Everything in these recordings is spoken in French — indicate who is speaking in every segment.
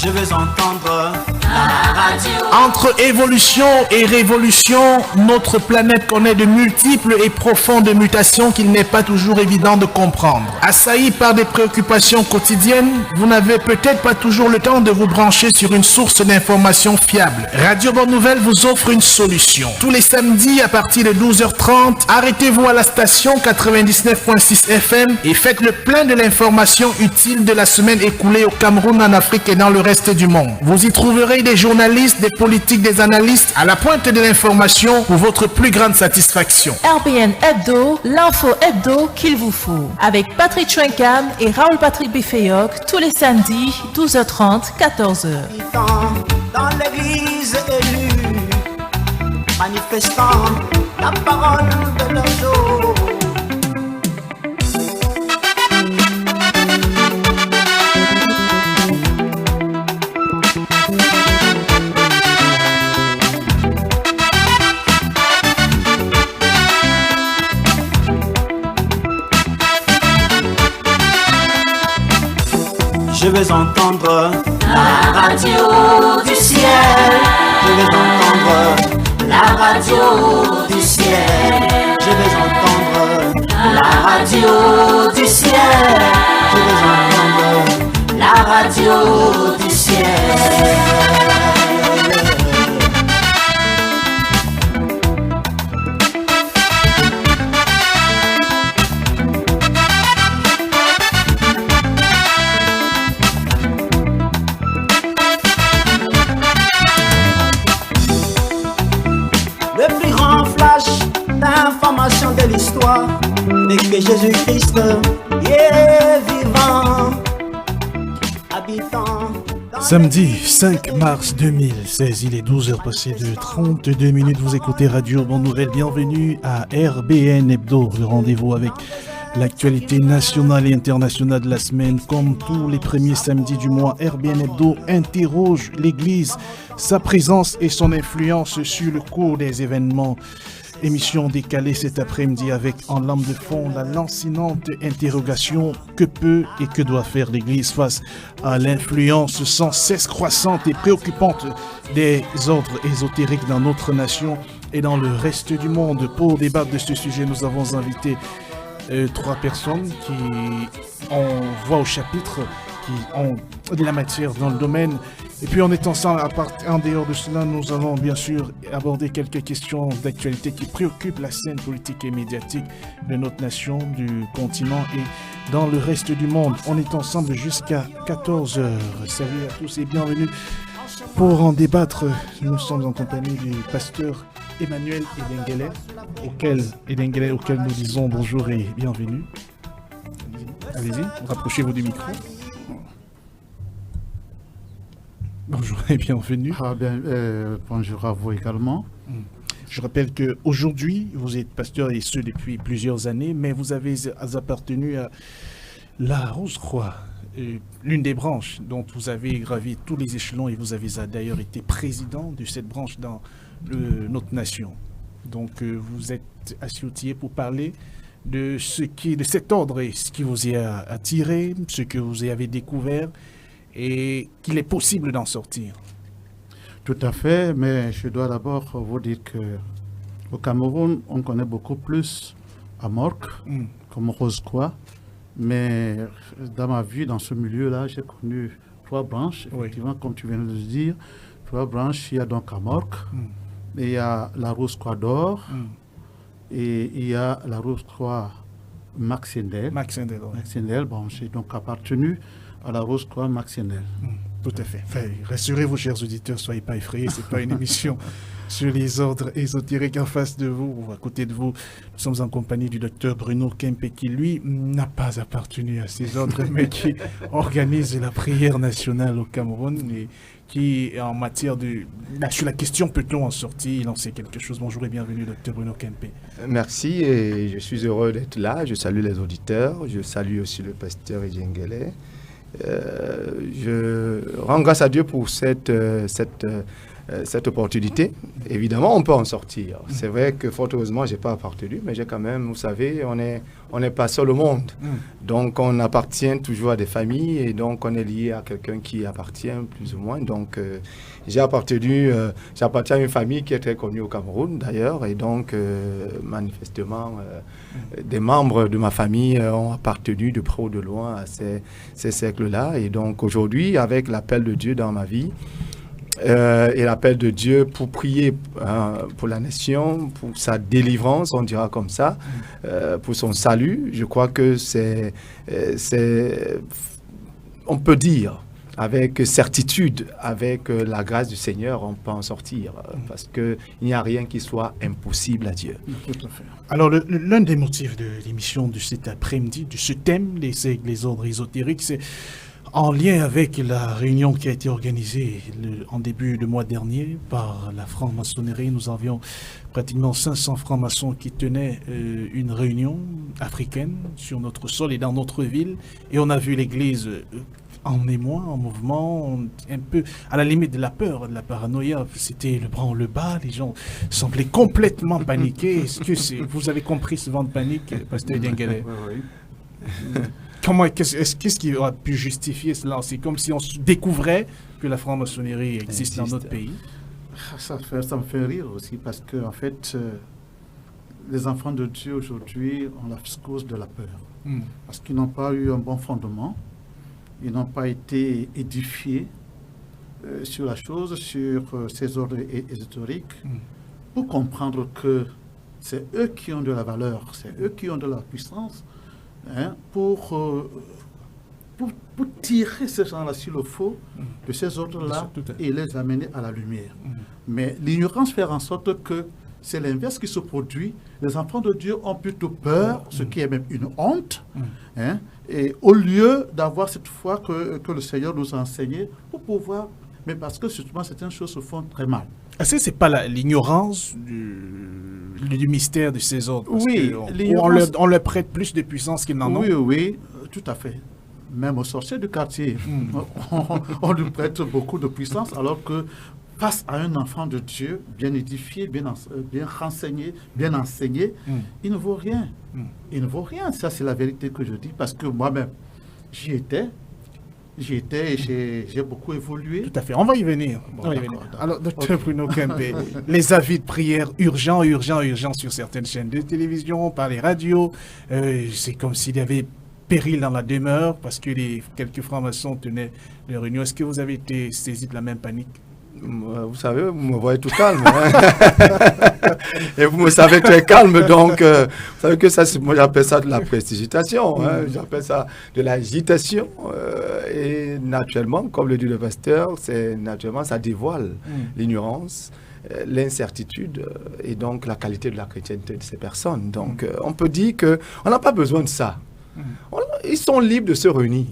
Speaker 1: Je veux entendre la radio.
Speaker 2: Entre évolution et révolution, notre planète connaît de multiples et profondes mutations qu'il n'est pas toujours évident de comprendre. Assailli par des préoccupations quotidiennes, vous n'avez peut-être pas toujours le temps de vous brancher sur une source d'information fiable. Radio Bonne Nouvelle vous offre une solution. Tous les samedis à partir de 12h30, arrêtez-vous à la station 99.6 FM et faites le plein de l'information utile de la semaine écoulée au Cameroun, en Afrique et dans le reste du monde. Vous y trouverez des journalistes, des politiques, des analystes à la pointe de l'information pour votre plus grande satisfaction.
Speaker 3: RBN Hebdo, l'info hebdo qu'il vous faut. Avec Patrick Chouenkam et Raoul Patrick Bifeyok tous les samedis 12h30, 14h.
Speaker 1: Dans l'église élue, manifestant la parole de leurs jours. Je veux entendre la radio du ciel. Je veux entendre la radio du ciel. Je veux entendre la radio du ciel. Je veux entendre la radio du ciel. D'information de l'histoire et que Jésus-Christ est vivant, habitant.
Speaker 2: Samedi 5 mars 2016, il est 12h passées de 32 minutes. Vous écoutez Radio Bonne Nouvelle. Bienvenue à RBN Hebdo, le rendez-vous avec l'actualité nationale et internationale de la semaine. Comme tous les premiers samedis du mois, RBN Hebdo interroge l'Église, sa présence et son influence sur le cours des événements. Émission décalée cet après-midi avec en lame de fond la lancinante interrogation: que peut et que doit faire l'Église face à l'influence sans cesse croissante et préoccupante des ordres ésotériques dans notre nation et dans le reste du monde. Pour débattre de ce sujet, nous avons invité trois personnes qui ont voix au chapitre, qui ont de la matière dans le domaine. Et puis en étant en dehors de cela, nous allons bien sûr aborder quelques questions d'actualité qui préoccupent la scène politique et médiatique de notre nation, du continent et dans le reste du monde. On est ensemble jusqu'à 14h. Salut à tous et bienvenue. Pour en débattre, nous sommes en compagnie du pasteur Emmanuel Edengele, auquel nous disons bonjour et bienvenue. Allez-y, rapprochez-vous du micro. Bonjour et bienvenue.
Speaker 4: Bonjour à vous également.
Speaker 2: Je rappelle qu'aujourd'hui, vous êtes pasteur et ce depuis plusieurs années, mais vous avez appartenu à la Rose-Croix, l'une des branches dont vous avez gravi tous les échelons et vous avez d'ailleurs été président de cette branche dans notre nation. Donc vous êtes assis outillé pour parler de cet ordre et ce qui vous y a attiré, ce que vous y avez découvert, et qu'il est possible d'en sortir.
Speaker 4: Tout à fait, mais je dois d'abord vous dire qu'au Cameroun, on connaît beaucoup plus Amorc comme Rose-Croix, mais dans ma vie, dans ce milieu-là, j'ai connu trois branches, effectivement, comme tu viens de le dire, trois branches. Il y a donc Amorc, et il y a la Rose-Croix d'Or, et il y a la Rose-Croix Maxendel. Maxendel, bon, j'ai donc appartenu à la Rose-Croix Maxendel.
Speaker 2: Tout à fait. Enfin, rassurez-vous, chers auditeurs, soyez pas effrayés, c'est pas une émission sur les ordres ésotériques. En face de vous, ou à côté de vous, nous sommes en compagnie du docteur Bruno Kempe, qui lui n'a pas appartenu à ces ordres, mais qui organise la prière nationale au Cameroun et qui, en matière sur la question peut-on en sortir, il en sait quelque chose. Bonjour et bienvenue, docteur Bruno Kempe.
Speaker 5: Merci et je suis heureux d'être là. Je salue les auditeurs, je salue aussi le pasteur Edengele. Je rends grâce à Dieu pour cette cette opportunité. Évidemment, on peut en sortir. C'est vrai que, fort heureusement, je n'ai pas appartenu, mais j'ai quand même, vous savez, on n'est pas seul au monde. Donc, on appartient toujours à des familles et donc, on est lié à quelqu'un qui appartient plus ou moins. Donc, j'appartiens à une famille qui est très connue au Cameroun, d'ailleurs. Et donc, manifestement, des membres de ma famille ont appartenu de près ou de loin à ces cercles-là. Et donc, aujourd'hui, avec l'appel de Dieu dans ma vie, et l'appel de Dieu pour prier pour la nation, pour sa délivrance, on dira comme ça, pour son salut. Je crois que on peut dire avec certitude, avec la grâce du Seigneur, on peut en sortir, parce qu'il n'y a rien qui soit impossible à Dieu.
Speaker 2: Tout à fait. Alors, l'un des motifs de l'émission de cet après-midi, de ce thème, les ordres ésotériques, c'est en lien avec la réunion qui a été organisée en début de mois dernier par la franc-maçonnerie. Nous avions pratiquement 500 francs-maçons qui tenaient une réunion africaine sur notre sol et dans notre ville. Et on a vu l'Église en émoi, en mouvement, un peu à la limite de la peur, de la paranoïa. C'était le branle-bas, les gens semblaient complètement paniqués. Est-ce que vous avez compris ce vent de panique, Pasteur Diengele? Qu'est-ce qui aurait pu justifier cela? C'est comme si on découvrait que la franc-maçonnerie existe dans notre pays.
Speaker 4: Ça me fait rire aussi parce que, en fait, les enfants de Dieu aujourd'hui ont la cause de la peur. Parce qu'ils n'ont pas eu un bon fondement, ils n'ont pas été édifiés sur la chose, sur ces ordres ésotériques, pour comprendre que c'est eux qui ont de la valeur, c'est eux qui ont de la puissance. Pour tirer ces gens-là sur le faux de ces ordres-là et les amener à la lumière. Mais l'ignorance fait en sorte que c'est l'inverse qui se produit. Les enfants de Dieu ont plutôt peur, ce qui est même une honte, et au lieu d'avoir cette foi que le Seigneur nous a enseignée pour pouvoir... Mais parce que justement, certaines choses se font très mal.
Speaker 2: Est-ce que ce n'est pas l'ignorance du mystère de ces ordres?
Speaker 4: Oui,
Speaker 2: on leur prête plus de puissance qu'ils n'en ont.
Speaker 4: Oui, tout à fait. Même aux sorciers du quartier, on lui prête beaucoup de puissance, alors que face à un enfant de Dieu, bien édifié, bien renseigné, bien enseigné, il ne vaut rien. Il ne vaut rien. Ça, c'est la vérité que je dis, parce que moi-même, j'y étais et j'ai beaucoup évolué.
Speaker 2: Tout à fait. On va y venir. Alors, Dr Bruno Kempe, les avis de prière urgents sur certaines chaînes de télévision, par les radios, c'est comme s'il y avait péril dans la demeure parce que quelques francs-maçons tenaient les réunions. Est-ce que vous avez été saisi de la même panique?
Speaker 5: Vous savez, vous me voyez tout calme. Et vous me savez très calme, donc vous savez que ça, moi j'appelle ça de la prestigitation, j'appelle ça de l'agitation. Et naturellement, comme le dit le pasteur, naturellement ça dévoile l'ignorance, l'incertitude et donc la qualité de la chrétienté de ces personnes. Donc on peut dire qu'on n'a pas besoin de ça. Ils sont libres de se réunir,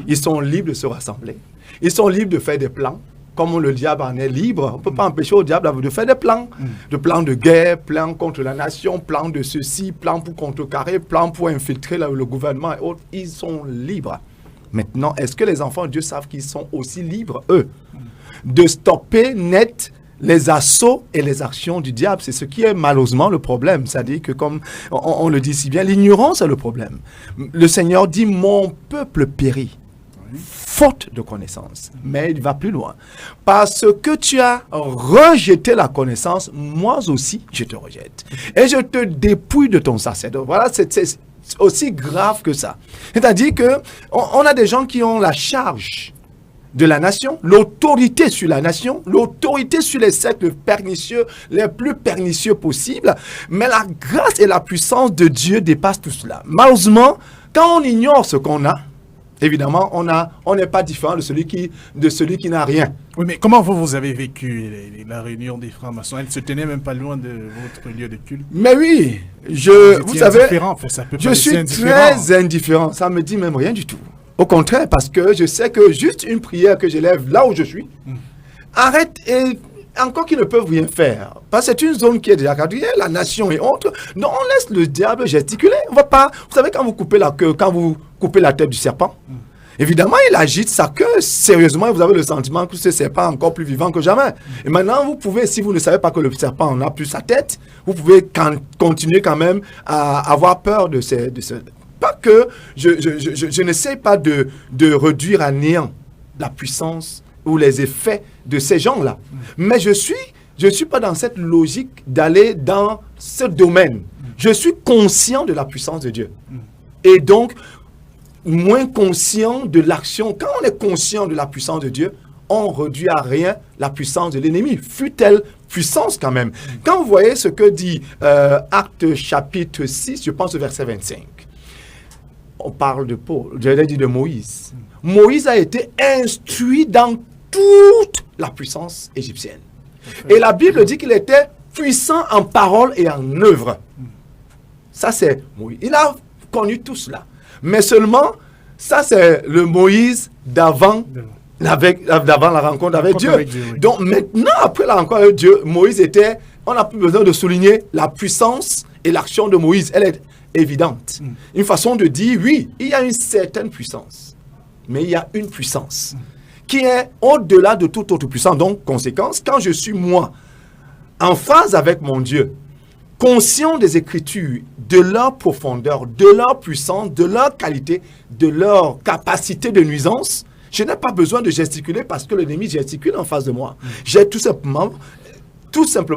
Speaker 5: ils sont libres de se rassembler, ils sont libres de faire des plans. Comme le diable en est libre, on ne peut pas empêcher au diable de faire des plans. Des plans de guerre, plans contre la nation, plans de ceci, plans pour contrecarrer, plans pour infiltrer le gouvernement et autres. Ils sont libres. Maintenant, est-ce que les enfants de Dieu savent qu'ils sont aussi libres, eux, de stopper net les assauts et les actions du diable? C'est ce qui est malheureusement le problème. C'est-à-dire que, comme on le dit si bien, l'ignorance est le problème. Le Seigneur dit « Mon peuple périt ». Faute de connaissance. Mais il va plus loin. Parce que tu as rejeté la connaissance, moi aussi, je te rejette. Et je te dépouille de ton sacerdoce. Voilà, c'est aussi grave que ça. C'est-à-dire qu'on a des gens qui ont la charge de la nation, l'autorité sur la nation, l'autorité sur les cercles pernicieux, les plus pernicieux possibles. Mais la grâce et la puissance de Dieu dépassent tout cela. Malheureusement, quand on ignore ce qu'on a, évidemment, on n'est pas différent de celui qui n'a rien.
Speaker 2: Oui, mais comment vous avez vécu la réunion des francs-maçons? Elle se tenait même pas loin de votre lieu de culte.
Speaker 5: Mais oui, vous savez, je suis très indifférent. Ça me dit même rien du tout. Au contraire, parce que je sais que juste une prière que j'élève là où je suis, arrête et encore qu'ils ne peuvent rien faire. Parce que c'est une zone qui est déjà quadrillée, la nation et autres. Donc on laisse le diable gesticuler. On va pas. Vous savez, quand vous coupez la queue, quand vous coupez la tête du serpent, Évidemment, il agite sa queue sérieusement et vous avez le sentiment que ce serpent est encore plus vivant que jamais. Et maintenant, vous pouvez, si vous ne savez pas que le serpent n'a plus sa tête, vous pouvez continuer quand même à avoir peur de ces... Pas que je n'essaie pas de réduire à néant la puissance ou les effets de ces gens-là. Mais je suis pas dans cette logique d'aller dans ce domaine. Je suis conscient de la puissance de Dieu. Et donc, moins conscient de l'action. Quand on est conscient de la puissance de Dieu, on réduit à rien la puissance de l'ennemi. Fut-elle puissance quand même. Quand vous voyez ce que dit Actes chapitre 6, je pense au verset 25. On parle de Paul, j'allais dire de Moïse. Moïse a été instruit dans toute la puissance égyptienne. Et la Bible dit qu'il était puissant en parole et en œuvre. Ça, c'est Moïse. Il a connu tout cela. Mais seulement, ça, c'est le Moïse d'avant la rencontre avec Dieu.
Speaker 2: Oui.
Speaker 5: Donc, maintenant, après la rencontre avec Dieu, Moïse était... On n'a plus besoin de souligner la puissance et l'action de Moïse. Elle est évidente. Une façon de dire, oui, il y a une certaine puissance. Mais il y a une puissance qui est au-delà de toute autre puissance. Donc, conséquence, quand je suis moi, en phase avec mon Dieu, conscient des Écritures, de leur profondeur, de leur puissance, de leur qualité, de leur capacité de nuisance, je n'ai pas besoin de gesticuler parce que l'ennemi gesticule en face de moi. J'ai tout simplement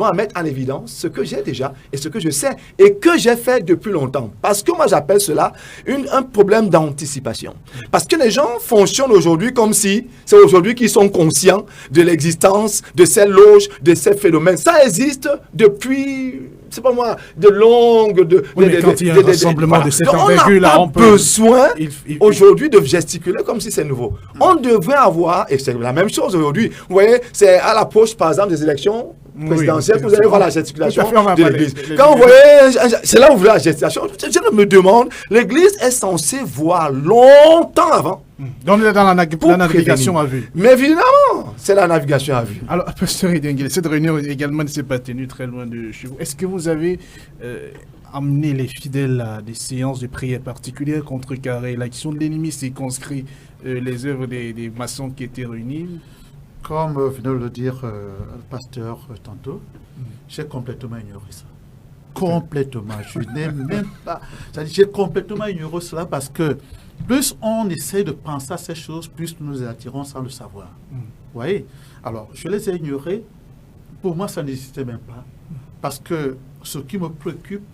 Speaker 5: à mettre en évidence ce que j'ai déjà et ce que je sais et que j'ai fait depuis longtemps. Parce que moi, j'appelle cela un problème d'anticipation. Parce que les gens fonctionnent aujourd'hui comme si c'est aujourd'hui qu'ils sont conscients de l'existence de ces loges, de ces phénomènes. Ça existe depuis... c'est pas moi, de longues...
Speaker 2: mais quand il y a un rassemblement de cette envergure-là,
Speaker 5: on n'a pas besoin aujourd'hui de gesticuler comme si c'est nouveau. On devrait avoir, et c'est la même chose aujourd'hui, vous voyez, c'est à l'approche, par exemple, des élections présidentielles, vous allez voir la gesticulation de l'Église. Quand vous voyez, c'est là où vous voyez la gesticulation, je me demande, l'Église est censée voir longtemps avant.
Speaker 2: Donc, dans la navigation à vue.
Speaker 5: Mais évidemment, c'est la navigation à vue.
Speaker 2: Alors, Pasteur Edengele, cette réunion également ne s'est pas tenue très loin de chez vous. Est-ce que vous avez amené les fidèles à des séances de prière particulières, contrecarrer l'action de l'ennemi, circonscrit les œuvres des maçons qui étaient réunis?
Speaker 4: Comme venait de le dire le pasteur tantôt, j'ai complètement ignoré ça. Complètement. Je n'ai même pas... J'ai complètement ignoré cela parce que plus on essaie de penser à ces choses, plus nous les attirons sans le savoir. Vous voyez? Alors, je les ai ignorés. Pour moi, ça n'existait même pas. Parce que ce qui me préoccupe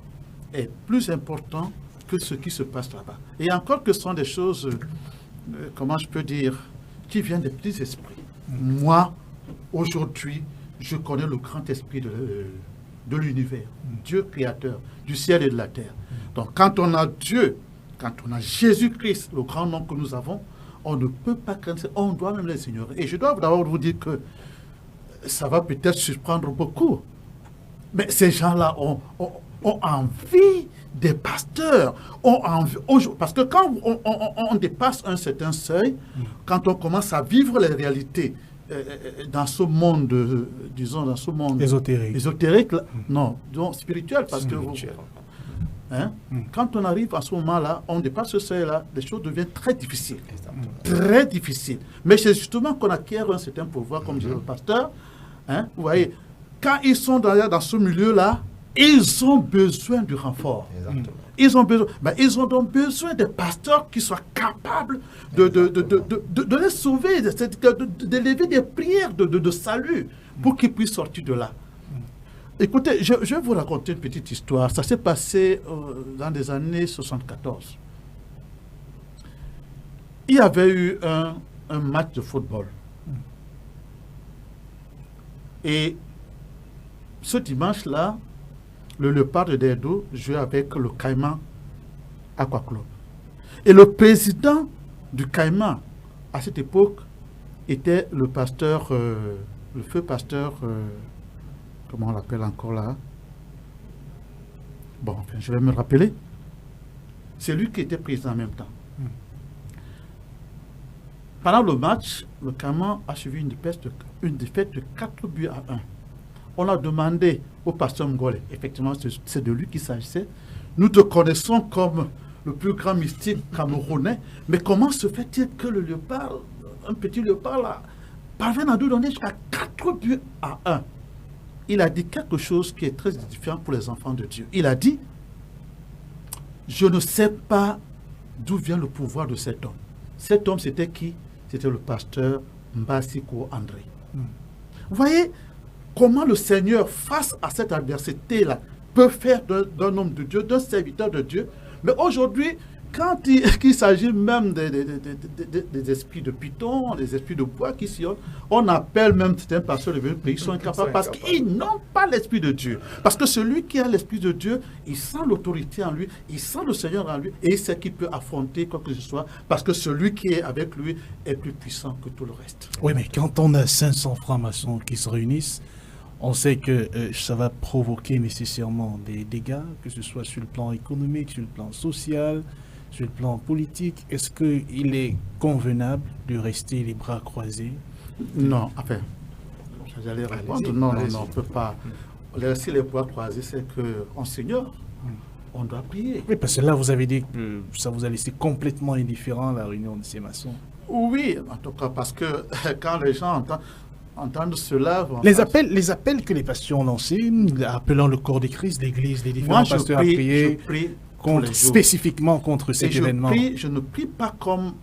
Speaker 4: est plus important que ce qui se passe là-bas. Et encore que ce sont des choses, comment je peux dire, qui viennent des petits esprits. Moi, aujourd'hui, je connais le grand esprit de l'univers, Dieu créateur du ciel et de la terre. Donc, quand on a Dieu, quand on a Jésus-Christ, le grand nom que nous avons, on ne peut pas craindre, on doit même les ignorer. Et je dois d'abord vous dire que ça va peut-être surprendre beaucoup, mais ces gens-là ont envie des pasteurs, ont envie, parce que quand on dépasse un certain seuil, quand on commence à vivre les réalités dans ce monde, disons, dans ce monde ésotérique là, non, disons spirituel, parce que quand on arrive à ce moment-là, on dépasse ce seuil-là, les choses deviennent très difficiles. Très difficiles. Mais c'est justement qu'on acquiert un certain pouvoir, comme dit le pasteur. Vous voyez, quand ils sont dans ce milieu-là, ils ont besoin du renfort. Ils ont donc besoin des pasteurs qui soient capables de les sauver, d'élever des prières de salut pour qu'ils puissent sortir de là. Écoutez, je vais vous raconter une petite histoire. Ça s'est passé dans les années 74. Il y avait eu un match de football. Et ce dimanche-là, le Léopard de Derdo jouait avec le Caïman Aqua Club. Et le président du Caïman, à cette époque, était le pasteur, le feu pasteur... comment on l'appelle encore là? Bon, enfin, je vais me rappeler. C'est lui qui était président en même temps. Pendant le match, le Caïman a suivi une défaite de 4 buts à 1. On a demandé au pasteur Ngole, effectivement, c'est de lui qu'il s'agissait. Nous te connaissons comme le plus grand mystique camerounais. Mais comment se fait-il que le léopard, un petit léopard là, parvient à nous donner jusqu'à 4 buts à 1? Il a dit quelque chose qui est très différent pour les enfants de Dieu. Il a dit, je ne sais pas d'où vient le pouvoir de cet homme. Cet homme, c'était qui? C'était le pasteur Mbasiko André. Vous voyez comment le Seigneur, face à cette adversité-là, peut faire d'un homme de Dieu, d'un serviteur de Dieu. Mais aujourd'hui, quand il s'agit même des esprits de python, des esprits de bois qui sillonnent, on appelle même certains pasteurs de pays, ils sont incapables parce qu'ils n'ont pas l'esprit de Dieu. Parce que celui qui a l'esprit de Dieu, il sent l'autorité en lui, il sent le Seigneur en lui, et il sait qu'il peut affronter quoi que ce soit, parce que celui qui est avec lui est plus puissant que tout le reste.
Speaker 2: Oui, mais quand on a 500 francs-maçons qui se réunissent, on sait que ça va provoquer nécessairement des dégâts, que ce soit sur le plan économique, sur le plan social, sur le plan politique. Est-ce qu'il est convenable de rester les bras croisés?
Speaker 4: Non, enfin, j'allais répondre, non, on ne peut pas. Si les bras croisés, c'est qu'en Seigneur, on doit prier.
Speaker 2: Oui, parce que là, vous avez dit que ça vous a laissé complètement indifférent la réunion de ces maçons.
Speaker 4: Oui, en tout cas, parce que quand les gens entendent cela...
Speaker 2: Les appels que les pasteurs ont lancés, appelant le corps de Christ, l'Église, les différents pasteurs à prier...
Speaker 4: Je prie
Speaker 2: spécifiquement contre cet événement.
Speaker 4: Je ne prie pas comme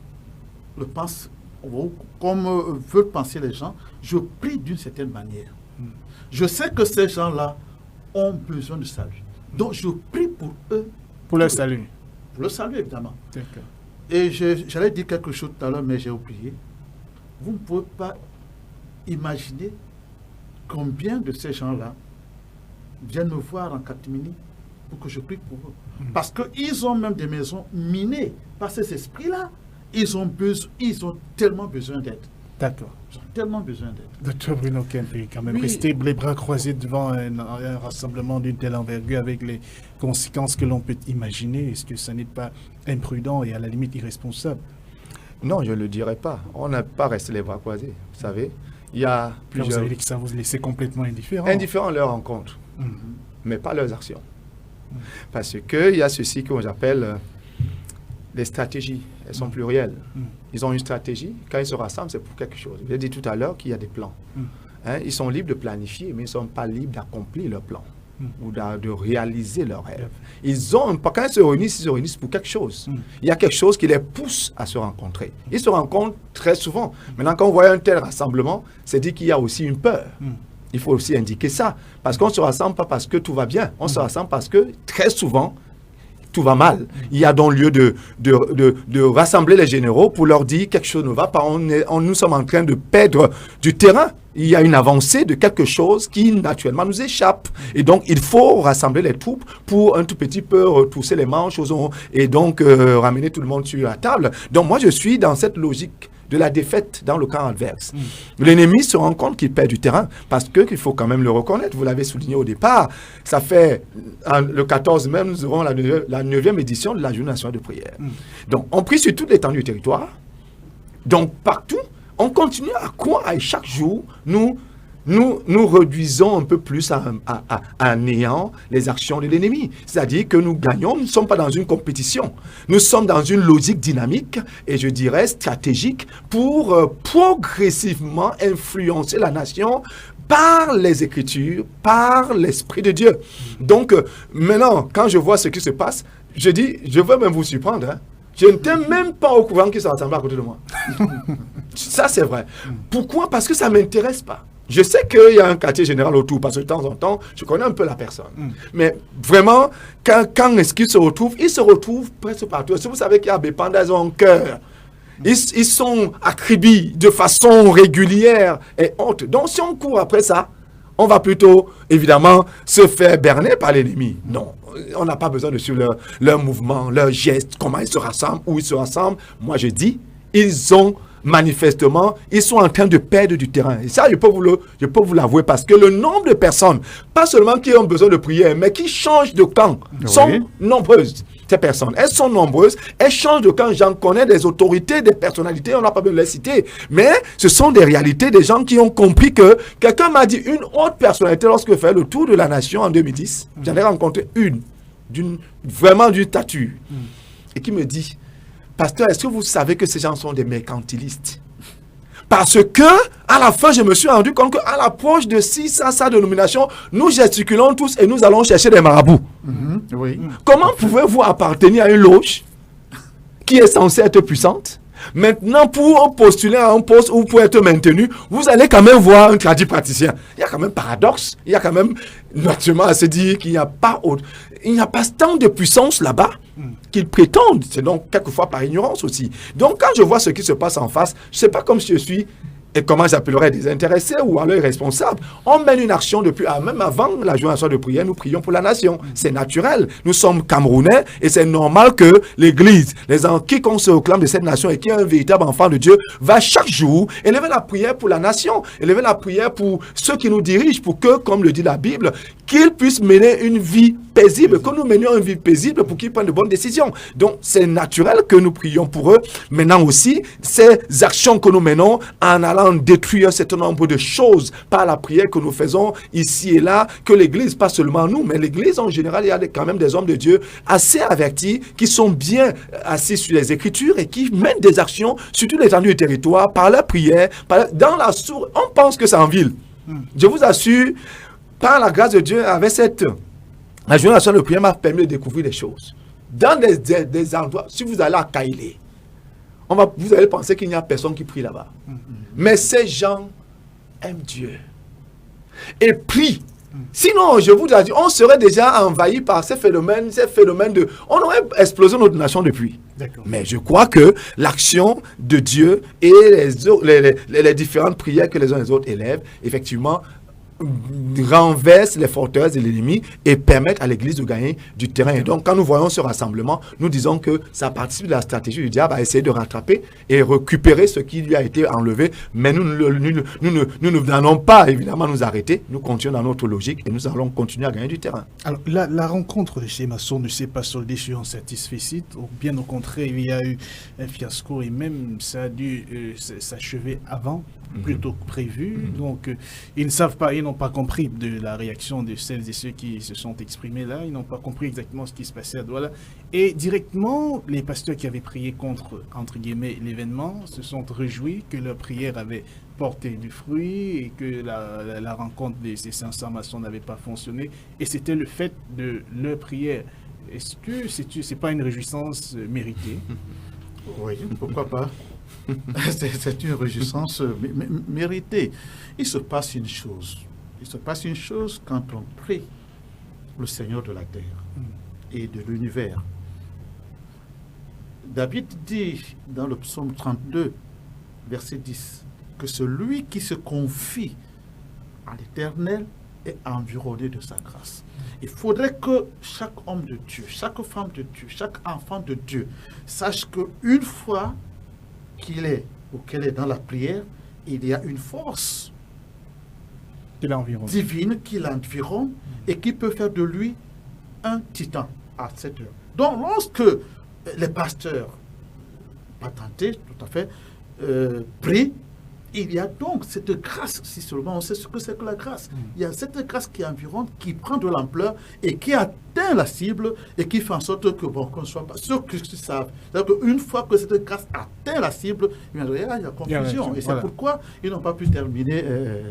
Speaker 4: veulent penser les gens. Je prie d'une certaine manière. Je sais que ces gens-là ont besoin de salut. Donc je prie pour eux.
Speaker 2: Pour leur salut.
Speaker 4: Pour le salut, évidemment.
Speaker 2: D'accord.
Speaker 4: Et j'allais dire quelque chose tout à l'heure, mais j'ai oublié. Vous ne pouvez pas imaginer combien de ces gens-là viennent me voir en catimini pour que je prie pour eux. Parce qu'ils ont même des maisons minées par ces esprits-là. Ils ont tellement besoin d'aide.
Speaker 2: D'accord.
Speaker 4: Ils ont tellement besoin d'aide.
Speaker 2: Docteur Bruno Kempe, quand même, rester les bras croisés devant un rassemblement d'une telle envergure avec les conséquences que l'on peut imaginer, est-ce que ça n'est pas imprudent et à la limite irresponsable?
Speaker 5: Non, je ne le dirais pas. On n'a pas resté les bras croisés. Vous savez, il y a plusieurs...
Speaker 2: Vous avez dit que ça vous laissait complètement indifférent.
Speaker 5: Indifférent à leur rencontre, mais pas leurs actions. Parce qu'il y a ceci que j'appelle les stratégies. Elles sont plurielles. Ils ont une stratégie. Quand ils se rassemblent, c'est pour quelque chose. Je l'ai dit tout à l'heure qu'il y a des plans. Ils sont libres de planifier, mais ils ne sont pas libres d'accomplir leur plan ou de réaliser leurs rêves. Quand ils se réunissent pour quelque chose. Il y a quelque chose qui les pousse à se rencontrer. Ils se rencontrent très souvent. Maintenant, quand on voit un tel rassemblement, c'est dit qu'il y a aussi une peur. Il faut aussi indiquer ça. Parce qu'on ne se rassemble pas parce que tout va bien. On se rassemble parce que très souvent, tout va mal. Il y a donc lieu de rassembler les généraux pour leur dire quelque chose ne va pas. Nous sommes en train de perdre du terrain. Il y a une avancée de quelque chose qui naturellement nous échappe. Et donc, il faut rassembler les troupes pour un tout petit peu retrousser les manches et donc ramener tout le monde sur la table. Donc, moi, je suis dans cette logique de la défaite dans le camp adverse. L'ennemi se rend compte qu'il perd du terrain parce qu'il faut quand même le reconnaître. Vous l'avez souligné au départ. Ça fait le 14 mai, nous aurons la 9e édition de la Journée nationale de prière. Donc, on prie sur toute l'étendue du territoire. Donc, partout, on continue à croire et chaque jour, nous réduisons un peu plus à néant les actions de l'ennemi. C'est-à-dire que nous gagnons, nous ne sommes pas dans une compétition. Nous sommes dans une logique dynamique et je dirais stratégique pour progressivement influencer la nation par les Écritures, par l'Esprit de Dieu. Donc, maintenant, quand je vois ce qui se passe, je dis, je veux même vous surprendre, hein. Je n'étais même pas au courant qu'ils se rassemblaient à côté de moi. Ça, c'est vrai. Pourquoi? Parce que ça ne m'intéresse pas. Je sais qu'il y a un quartier général autour, parce que de temps en temps, je connais un peu la personne. Mais vraiment, quand est-ce qu'ils se retrouvent? Ils se retrouvent presque partout. Est-ce que vous savez qu'il y a des pandas, ils ont un cœur. Ils sont acribis de façon régulière et haute. Donc, si on court après ça, on va plutôt, évidemment, se faire berner par l'ennemi. Non, on n'a pas besoin de suivre leur mouvement, leurs gestes, comment ils se rassemblent, où ils se rassemblent. Moi, je dis, manifestement, ils sont en train de perdre du terrain. Et ça, je peux vous l'avouer, parce que le nombre de personnes, pas seulement qui ont besoin de prière, mais qui changent de camp, sont nombreuses. Ces personnes, elles sont nombreuses, elles changent de camp. J'en connais des autorités, des personnalités, on n'a pas besoin de les citer. Mais ce sont des réalités, des gens qui ont compris que, quelqu'un m'a dit, une autre personnalité, lorsque je fais le tour de la nation en 2010, j'en ai rencontré une, vraiment d'une stature. et qui me dit, pasteur, est-ce que vous savez que ces gens sont des mercantilistes? Parce que, à la fin, je me suis rendu compte qu'à l'approche de sa dénomination, nous gesticulons tous et nous allons chercher des marabouts.
Speaker 4: Oui.
Speaker 5: Comment pouvez-vous appartenir à une loge qui est censée être puissante? Maintenant, pour postuler à un poste ou pour être maintenu, vous allez quand même voir un praticien. Il y a quand même paradoxe. Il y a quand même, naturellement, à se dire qu'il n'y a pas tant de puissance là-bas qu'ils prétendent. C'est donc quelquefois par ignorance aussi. Donc, quand je vois ce qui se passe en face, je ne sais pas comme je suis, et comment j'appellerais désintéressé ou alors irresponsable. On mène une action depuis, même avant la journée de prière, nous prions pour la nation. C'est naturel. Nous sommes Camerounais et c'est normal que l'Église, quiconque se réclame de cette nation et qui est un véritable enfant de Dieu, va chaque jour élever la prière pour la nation, élever la prière pour ceux qui nous dirigent, pour que, comme le dit la Bible, qu'ils puissent mener une vie paisible, que nous menions une vie paisible pour qu'ils prennent de bonnes décisions. Donc, c'est naturel que nous prions pour eux. Maintenant aussi, ces actions que nous menons en allant détruire un certain nombre de choses par la prière que nous faisons ici et là, que l'Église, pas seulement nous, mais l'Église en général, il y a quand même des hommes de Dieu assez avertis, qui sont bien assis sur les Écritures et qui mènent des actions sur toute l'étendue du territoire, par la prière, dans la source. On pense que c'est en ville. Je vous assure, par la grâce de Dieu, avec la journée de prière m'a permis de découvrir des choses. Dans des endroits, si vous allez à Kailé, vous allez penser qu'il n'y a personne qui prie là-bas. Mais ces gens aiment Dieu et prient. Sinon, je vous dis, on serait déjà envahi par ces phénomènes de... On aurait explosé notre nation depuis. Mais je crois que l'action de Dieu et les différentes prières que les uns et les autres élèvent, effectivement, renversent les forteresses de l'ennemi et permettent à l'Église de gagner du terrain. Et donc, quand nous voyons ce rassemblement, nous disons que ça participe de la stratégie du diable à essayer de rattraper et récupérer ce qui lui a été enlevé. Mais nous ne allons pas, évidemment, nous arrêter. Nous continuons dans notre logique et nous allons continuer à gagner du terrain.
Speaker 2: Alors, la rencontre de ces maçons ne s'est pas soldée sur un satisfecit. Bien au contraire, il y a eu un fiasco et même ça a dû s'achever avant, plutôt que prévu. Donc, ils ne savent pas, ils n'ont pas compris de la réaction de celles et ceux qui se sont exprimés là. Ils n'ont pas compris exactement ce qui se passait à Douala. Et directement, les pasteurs qui avaient prié contre, entre guillemets, l'événement se sont réjouis que leur prière avait porté du fruit et que la rencontre de ces 500 maçons n'avait pas fonctionné. Et c'était le fait de leur prière. Est-ce que c'est pas une réjouissance méritée?
Speaker 4: Oui, pourquoi pas? C'est une réjouissance méritée. Il se passe une chose. Il se passe une chose quand on prie le Seigneur de la terre et de l'univers. David dit dans le psaume 32, verset 10, que celui qui se confie à l'Éternel est environné de sa grâce. Il faudrait que chaque homme de Dieu, chaque femme de Dieu, chaque enfant de Dieu sache qu'une fois qu'il est ou qu'elle est dans la prière, il y a une force divine qui l'environne et qui peut faire de lui un titan à cette heure. Donc, lorsque les pasteurs patentés, tout à fait, prient, il y a donc cette grâce, si seulement on sait ce que c'est que la grâce. Il y a cette grâce qui environne, qui prend de l'ampleur et qui atteint la cible et qui fait en sorte que, bon, qu'on ne soit pas ceux qui savent. C'est-à-dire qu'une fois que cette grâce atteint la cible, il y a confusion. Et c'est pourquoi ils n'ont pas pu terminer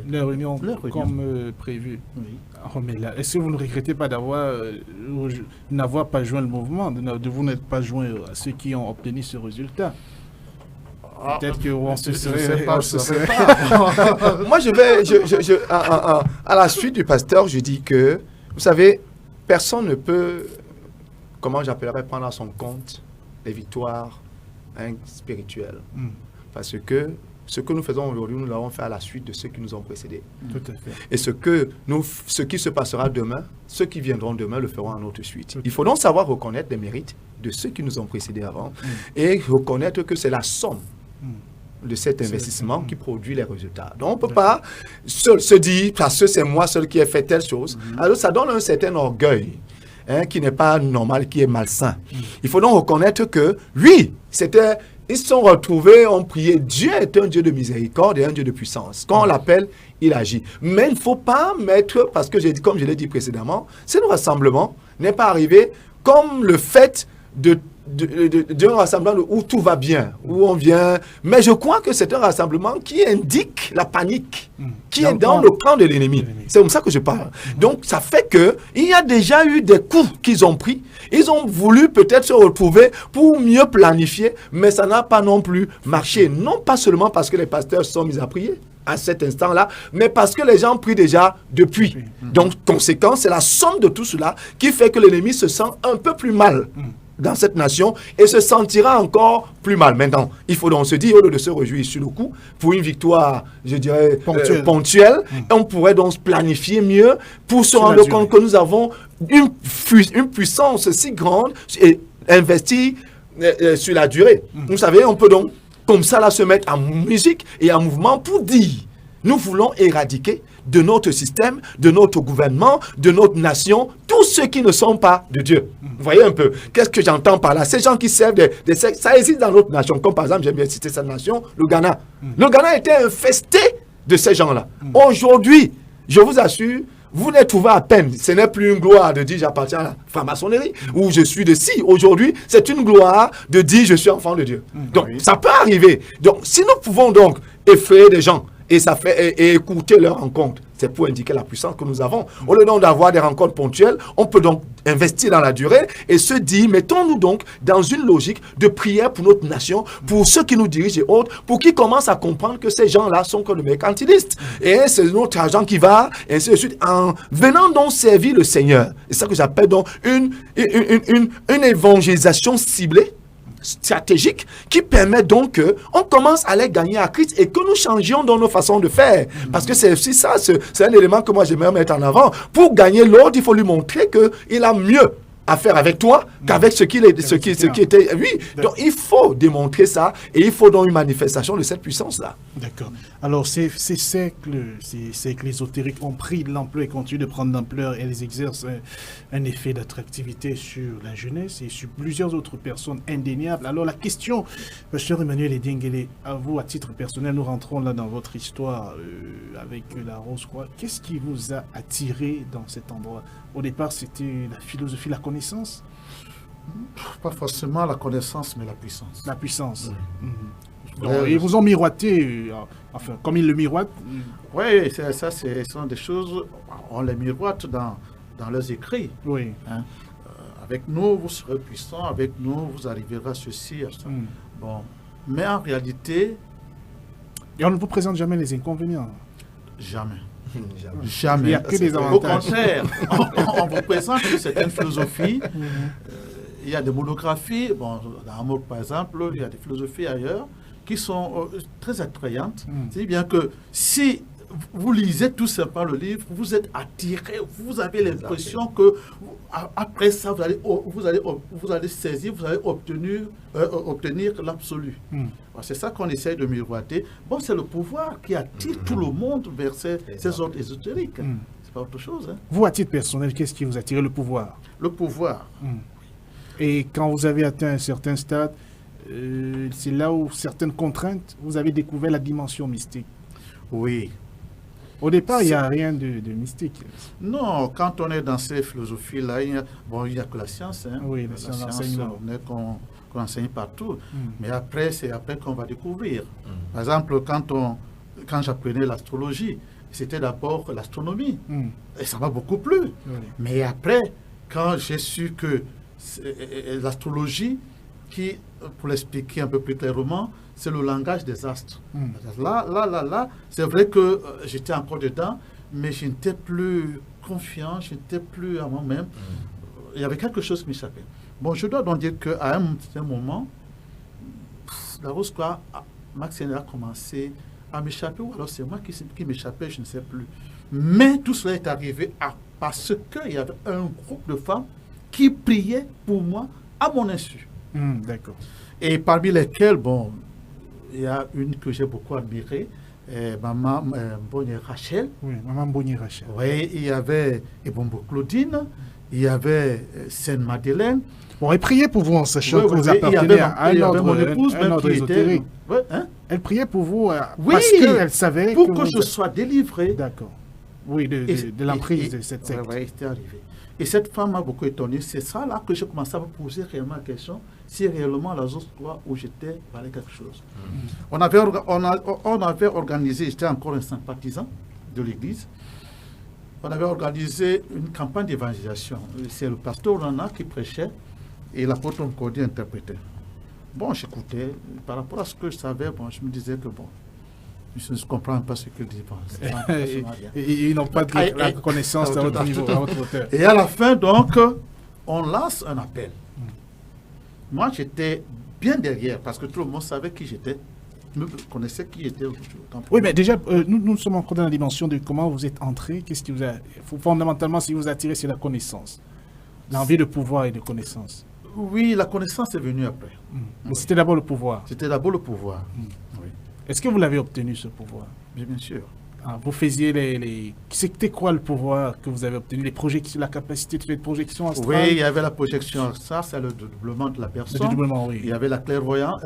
Speaker 2: leur réunion comme prévu.
Speaker 4: Oui.
Speaker 2: Oh, mais là, est-ce que vous ne regrettez pas n'avoir pas joint le mouvement, de vous n'être pas joint à ceux qui ont obtenu ce résultat? Peut-être qu'on se serait...
Speaker 5: Moi, à la suite du pasteur, je dis que, vous savez, personne ne peut, comment j'appellerais, prendre à son compte les victoires spirituelles. Parce que ce que nous faisons aujourd'hui, nous l'avons fait à la suite de ceux qui nous ont précédés.
Speaker 2: Tout à fait.
Speaker 5: Et ce qui se passera demain, ceux qui viendront demain le feront à notre suite. Il faut donc savoir reconnaître les mérites de ceux qui nous ont précédés avant et reconnaître que c'est la somme de cet investissement qui produit les résultats. Donc, on ne peut pas se dire, parce que c'est moi seul qui ai fait telle chose. Alors, ça donne un certain orgueil qui n'est pas normal, qui est malsain. Il faut donc reconnaître que, oui, ils se sont retrouvés, ont prié. Dieu est un Dieu de miséricorde et un Dieu de puissance. Quand on l'appelle, il agit. Mais il ne faut pas mettre, parce que comme je l'ai dit précédemment, ce rassemblement n'est pas arrivé comme le fait d'un rassemblement où tout va bien, où on vient. Mais je crois que c'est un rassemblement qui indique la panique, qui est dans le camp de l'ennemi. C'est comme ça que je parle. Donc, ça fait qu'il y a déjà eu des coups qu'ils ont pris. Ils ont voulu peut-être se retrouver pour mieux planifier, mais ça n'a pas non plus marché. Non pas seulement parce que les pasteurs se sont mis à prier à cet instant-là, mais parce que les gens prient déjà depuis. Donc, conséquence, c'est la somme de tout cela qui fait que l'ennemi se sent un peu plus mal dans cette nation et se sentira encore plus mal. Maintenant, il faut donc se dire, au lieu de se réjouir sur le coup, pour une victoire, je dirais, ponctuelle, on pourrait donc planifier mieux pour se rendre compte que nous avons une puissance si grande et investie sur la durée. Vous savez, on peut donc comme ça là se mettre en musique et en mouvement pour dire, nous voulons éradiquer de notre système, de notre gouvernement, de notre nation, tous ceux qui ne sont pas de Dieu. Vous voyez un peu, qu'est-ce que j'entends par là? Ces gens qui servent des sectes, ça existe dans notre nation. Comme par exemple, j'aime bien citer cette nation, le Ghana. Le Ghana était infesté de ces gens-là. Aujourd'hui, je vous assure, vous les trouvez à peine. Ce n'est plus une gloire de dire j'appartiens à la franc-maçonnerie ou je suis de ci. Aujourd'hui, c'est une gloire de dire je suis enfant de Dieu. Donc, ça peut arriver. Donc, si nous pouvons donc effrayer des gens, et ça fait et écouter leurs rencontres. C'est pour indiquer la puissance que nous avons. Au lieu donc d'avoir des rencontres ponctuelles, on peut donc investir dans la durée et se dire, mettons-nous donc dans une logique de prière pour notre nation, pour ceux qui nous dirigent et autres, pour qu'ils commencent à comprendre que ces gens-là sont comme des mercantilistes. Et c'est notre argent qui va, et ainsi de suite, en venant donc servir le Seigneur. C'est ça que j'appelle donc une évangélisation ciblée, stratégique, qui permet donc qu'on commence à les gagner à Christ et que nous changions dans nos façons de faire. Parce que c'est aussi ça, c'est un élément que moi j'aimerais mettre en avant. Pour gagner l'autre, il faut lui montrer qu'il a mieux à faire avec toi qu'avec ce qui était. Oui, donc il faut démontrer ça et il faut donc une manifestation de cette puissance-là.
Speaker 2: D'accord. Alors, ces cercles ésotériques ont pris de l'ampleur et continuent de prendre de l'ampleur et elles exercent un effet d'attractivité sur la jeunesse et sur plusieurs autres personnes indéniables. Alors, la question, Pasteur Emmanuel Ediengele, à vous, à titre personnel, nous rentrons là dans votre histoire avec la Rose-Croix. Qu'est-ce qui vous a attiré dans cet endroit? Au départ, c'était la philosophie, la connaissance?
Speaker 4: Pas forcément la connaissance, mais la puissance.
Speaker 2: La puissance. Oui. Donc, ils vous ont miroité, enfin, comme ils le miroitent.
Speaker 4: Oui, ce sont des choses, on les miroite dans leurs écrits.
Speaker 2: Oui.
Speaker 4: Hein? Avec nous, vous serez puissants, avec nous, vous arriverez à ceci, à ça. Bon. Mais en réalité...
Speaker 2: Et on ne vous présente jamais les inconvénients?
Speaker 4: Jamais. Jamais.
Speaker 2: Il n'y a que des avantages.
Speaker 4: Au contraire, on vous présente certaines philosophies. Il y a des monographies, bon, dans Amour par exemple, il y a des philosophies ailleurs qui sont très attrayantes. C'est bien que si vous lisez tout simplement le livre, vous êtes attiré, vous avez l'impression que après ça, vous allez saisir, vous allez obtenir l'absolu. C'est ça qu'on essaye de miroiter. Bon, c'est le pouvoir qui attire tout le monde vers ces ordres ésotériques. C'est pas autre chose. Hein.
Speaker 2: Vous, à titre personnel, qu'est-ce qui vous attire? Le pouvoir?
Speaker 4: Le pouvoir.
Speaker 2: Et quand vous avez atteint un certain stade, c'est là où certaines contraintes, vous avez découvert la dimension mystique.
Speaker 4: Oui.
Speaker 2: Au départ, il n'y a rien de mystique.
Speaker 4: Non, quand on est dans ces philosophies-là, il n'y a que la science. Hein.
Speaker 2: Oui, la science
Speaker 4: qu'on enseigne partout. Mais après, c'est après qu'on va découvrir. Par exemple, quand j'apprenais l'astrologie, c'était d'abord l'astronomie. Et ça m'a beaucoup plu. Oui. Mais après, quand j'ai su que l'astrologie, qui, pour l'expliquer un peu plus clairement, c'est le langage des astres. Là, c'est vrai que j'étais encore dedans, mais je n'étais plus confiant, je n'étais plus à moi-même. Il y avait quelque chose qui m'échappait. Bon, je dois donc dire qu'à un certain moment, la Rose-Croix, Max a commencé à m'échapper, ou alors c'est moi qui m'échappais, je ne sais plus. Mais tout cela est arrivé parce qu'il y avait un groupe de femmes qui priaient pour moi à mon insu.
Speaker 2: D'accord.
Speaker 4: Et parmi lesquelles, bon, il y a une que j'ai beaucoup admirée, Maman Bonnie Rachel.
Speaker 2: Oui, Maman Bonnie Rachel.
Speaker 4: Oui, il y avait Ebombo Claudine, il y avait Sainte-Madeleine.
Speaker 2: Bon, elle priait pour vous en sachant que vous appartenez à un ordre ésotérique.
Speaker 4: Ouais, hein?
Speaker 2: Elle priait pour vous parce qu'elle savait
Speaker 4: pour que je sois délivré.
Speaker 2: D'accord. Oui, de l'emprise de cette secte.
Speaker 4: Oui, c'était arrivé. Et cette femme m'a beaucoup étonné. C'est ça là que j'ai commencé à me poser réellement la question si réellement la zone où j'étais valait quelque chose. On avait organisé, j'étais encore un sympathisant de l'église, on avait organisé une campagne d'évangélisation. C'est le pasteur Rana qui prêchait et l'apôtre Nkodi interprétait. Bon, j'écoutais. Par rapport à ce que je savais, bon, je me disais que bon, je ne comprends pas ce qu'il dit. Bon,
Speaker 2: ils n'ont pas de la connaissance à votre niveau, à votre hauteur.
Speaker 4: Et à la fin, donc, on lance un appel. Moi, j'étais bien derrière parce que tout le monde savait qui j'étais. Me connaissait qui j'étais.
Speaker 2: Oui, mais déjà, nous sommes encore dans la dimension de comment vous êtes entré. Qu'est-ce qui vous a... Fondamentalement, si vous attirez, c'est la connaissance. L'envie de pouvoir et de connaissance.
Speaker 4: Oui, la connaissance est venue après.
Speaker 2: Mais c'était d'abord le pouvoir.
Speaker 4: C'était d'abord le pouvoir. Oui.
Speaker 2: Est-ce que vous l'avez obtenu, ce pouvoir?
Speaker 4: Bien sûr.
Speaker 2: Vous faisiez les... C'était quoi le pouvoir que vous avez obtenu? Les projections, la capacité de faire de projection astrale?
Speaker 4: Oui, il y avait la projection astrale, c'est le doublement de la personne.
Speaker 2: Le doublement, oui.
Speaker 4: Il y avait la clairvoyance.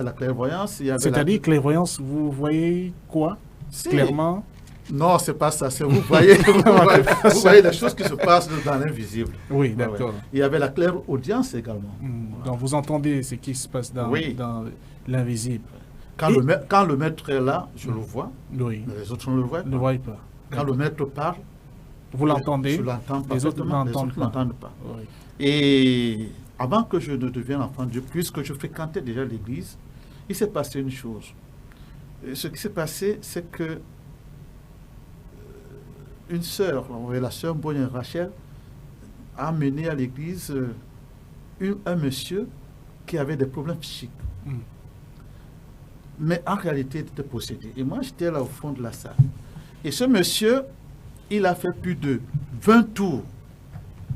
Speaker 2: C'est-à-dire, clairvoyance, vous voyez quoi?
Speaker 4: Si.
Speaker 2: Clairement?
Speaker 4: Non, c'est pas ça. C'est vous voyez les choses qui se passent dans l'invisible.
Speaker 2: Oui, d'accord.
Speaker 4: Il y avait la clairaudience également.
Speaker 2: Donc vous entendez ce qui se passe dans l'invisible.
Speaker 4: Quand le maître est là, je le vois.
Speaker 2: Oui.
Speaker 4: Mais les autres ne le voient pas.
Speaker 2: Ne voient pas.
Speaker 4: Quand le maître parle,
Speaker 2: vous l'entendez.
Speaker 4: Je l'entends pas.
Speaker 2: Les autres ne l'entendent
Speaker 4: pas.
Speaker 2: Oui.
Speaker 4: Et avant que je ne devienne enfant de Dieu, puisque je fréquentais déjà l'église, il s'est passé une chose. Et ce qui s'est passé, c'est que une sœur, la sœur Bonne Rachel, a amené à l'église un monsieur qui avait des problèmes psychiques. Mais en réalité, il était possédé. Et moi, j'étais là au fond de la salle. Et ce monsieur, il a fait plus de 20 tours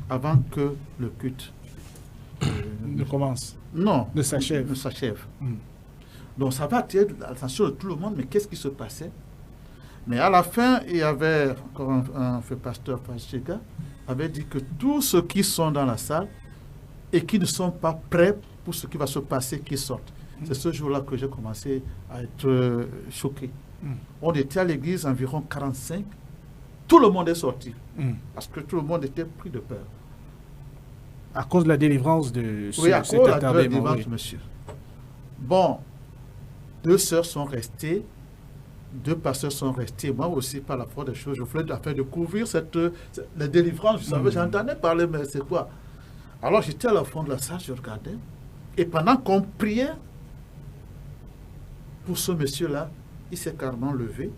Speaker 4: avant que le culte
Speaker 2: ne commence.
Speaker 4: Non,
Speaker 2: ne s'achève.
Speaker 4: Donc ça va attirer l'attention de tout le monde, mais qu'est-ce qui se passait? Mais à la fin, il y avait encore un pasteur Pachega avait dit que tous ceux qui sont dans la salle et qui ne sont pas prêts pour ce qui va se passer, qui sortent. C'est ce jour-là que j'ai commencé à être choqué. On était à l'église environ 45. Tout le monde est sorti. Parce que tout le monde était pris de peur.
Speaker 2: À cause de la délivrance de
Speaker 4: cet attardement, monsieur. Bon, 2 sœurs sont restées. 2 pasteurs sont restés. Moi aussi, par la foi des choses, je voulais faire découvrir la délivrance. Je savais, j'entendais parler, mais c'est quoi? Alors j'étais à la fond de la salle, je regardais. Et pendant qu'on priait pour ce monsieur-là, il s'est carrément levé.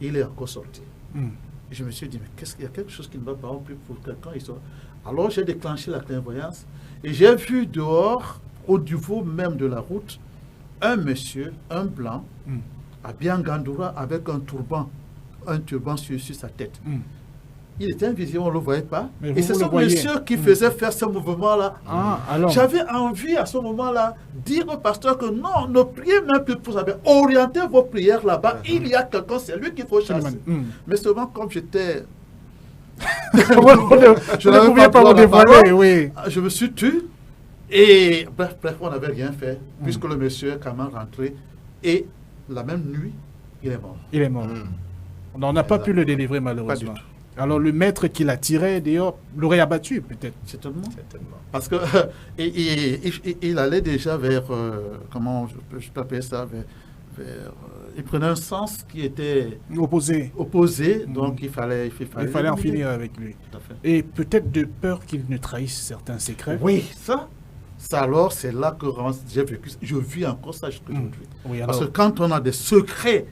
Speaker 4: Et il est encore sorti. Et je me suis dit, mais qu'est-ce qu'il y a quelque chose qui ne va pas plus pour quelqu'un? Alors j'ai déclenché la clairvoyance. Et j'ai vu dehors, au niveau même de la route, un monsieur, un blanc, habillé en gandoura avec un turban sur sa tête. Il était invisible, on ne le voyait pas. Et c'est ce monsieur qui faisait faire ce mouvement-là. J'avais envie à ce moment-là de dire au pasteur que non, ne priez même plus pour ça. Orientez vos prières là-bas. Il y a quelqu'un, c'est lui qu'il faut chasser. Mais seulement comme j'étais...
Speaker 2: je ne pouvais pas vous dévoiler, oui.
Speaker 4: Je me suis tué. Et bref, on n'avait rien fait. Puisque le monsieur est quand même rentré. Et la même nuit, il est mort.
Speaker 2: Il est mort. On n'a pas pu le délivrer malheureusement. Alors le maître qui l'a tiré dehors l'aurait abattu peut-être.
Speaker 4: Certainement. Parce que il allait déjà vers, comment je peux appeler ça, il prenait un sens qui était opposé. Donc il fallait
Speaker 2: en finir avec lui.
Speaker 4: Tout à fait.
Speaker 2: Et peut-être de peur qu'il ne trahisse certains secrets.
Speaker 4: Oui, ça alors c'est là que j'ai vécu. Je vis encore ça jusqu'à aujourd'hui. Parce que quand on a des secrets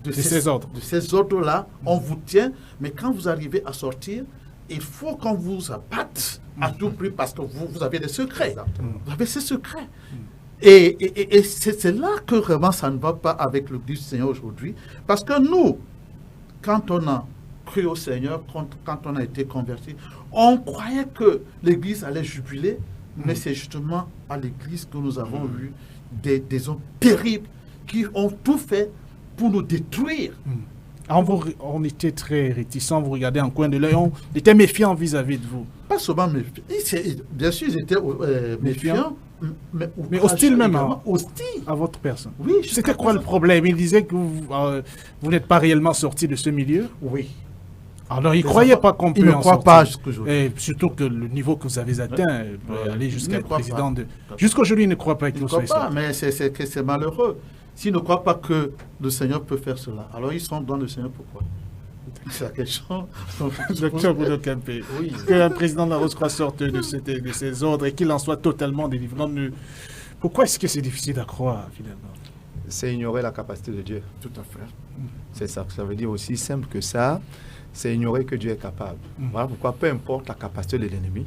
Speaker 4: de ces ordres-là, on vous tient, mais quand vous arrivez à sortir, il faut qu'on vous abatte à tout prix parce que vous avez des secrets. Vous avez ces secrets. Et c'est là que vraiment ça ne va pas avec le du Seigneur aujourd'hui. Parce que nous, quand on a cru au Seigneur, quand on a été converti, on croyait que l'Église allait jubiler. Mais c'est justement à l'église que nous avons eu des hommes terribles qui ont tout fait pour nous détruire.
Speaker 2: On était très réticents, vous regardez en coin de l'œil, on était méfiants vis-à-vis de vous.
Speaker 4: Pas seulement méfiants, bien sûr ils étaient méfiants,
Speaker 2: mais hostiles même
Speaker 4: à
Speaker 2: votre personne.
Speaker 4: Oui,
Speaker 2: c'était quoi le problème? Il disait que vous n'êtes pas réellement sorti de ce milieu?
Speaker 4: Oui.
Speaker 2: Alors, il ne croyait pas qu'on peut
Speaker 4: Il ne
Speaker 2: en
Speaker 4: croit
Speaker 2: sortir.
Speaker 4: pas jusqu'aujourd'hui.
Speaker 2: Et surtout que le niveau que vous avez atteint peut aller
Speaker 4: Il
Speaker 2: jusqu'à
Speaker 4: ne
Speaker 2: être
Speaker 4: croit
Speaker 2: président
Speaker 4: pas.
Speaker 2: de... Jusqu'aujourd'hui, il ne croit pas que
Speaker 4: Il ne
Speaker 2: vous
Speaker 4: croit
Speaker 2: soyez
Speaker 4: pas,
Speaker 2: sorti.
Speaker 4: mais c'est malheureux. S'ils ne croient pas que le Seigneur peut faire cela, alors ils sont dans le Seigneur pourquoi? C'est la question.
Speaker 2: Docteur Bruno Kempé,
Speaker 4: Oui.
Speaker 2: qu'un président de la Rose-Croix sorte de ses ordres et qu'il en soit totalement délivrant. Pourquoi est-ce que c'est difficile à croire, finalement?
Speaker 5: C'est ignorer la capacité de Dieu.
Speaker 4: Tout à fait.
Speaker 5: C'est ça. Ça veut dire aussi simple que ça. C'est ignorer que Dieu est capable. Voilà pourquoi, peu importe la capacité de l'ennemi,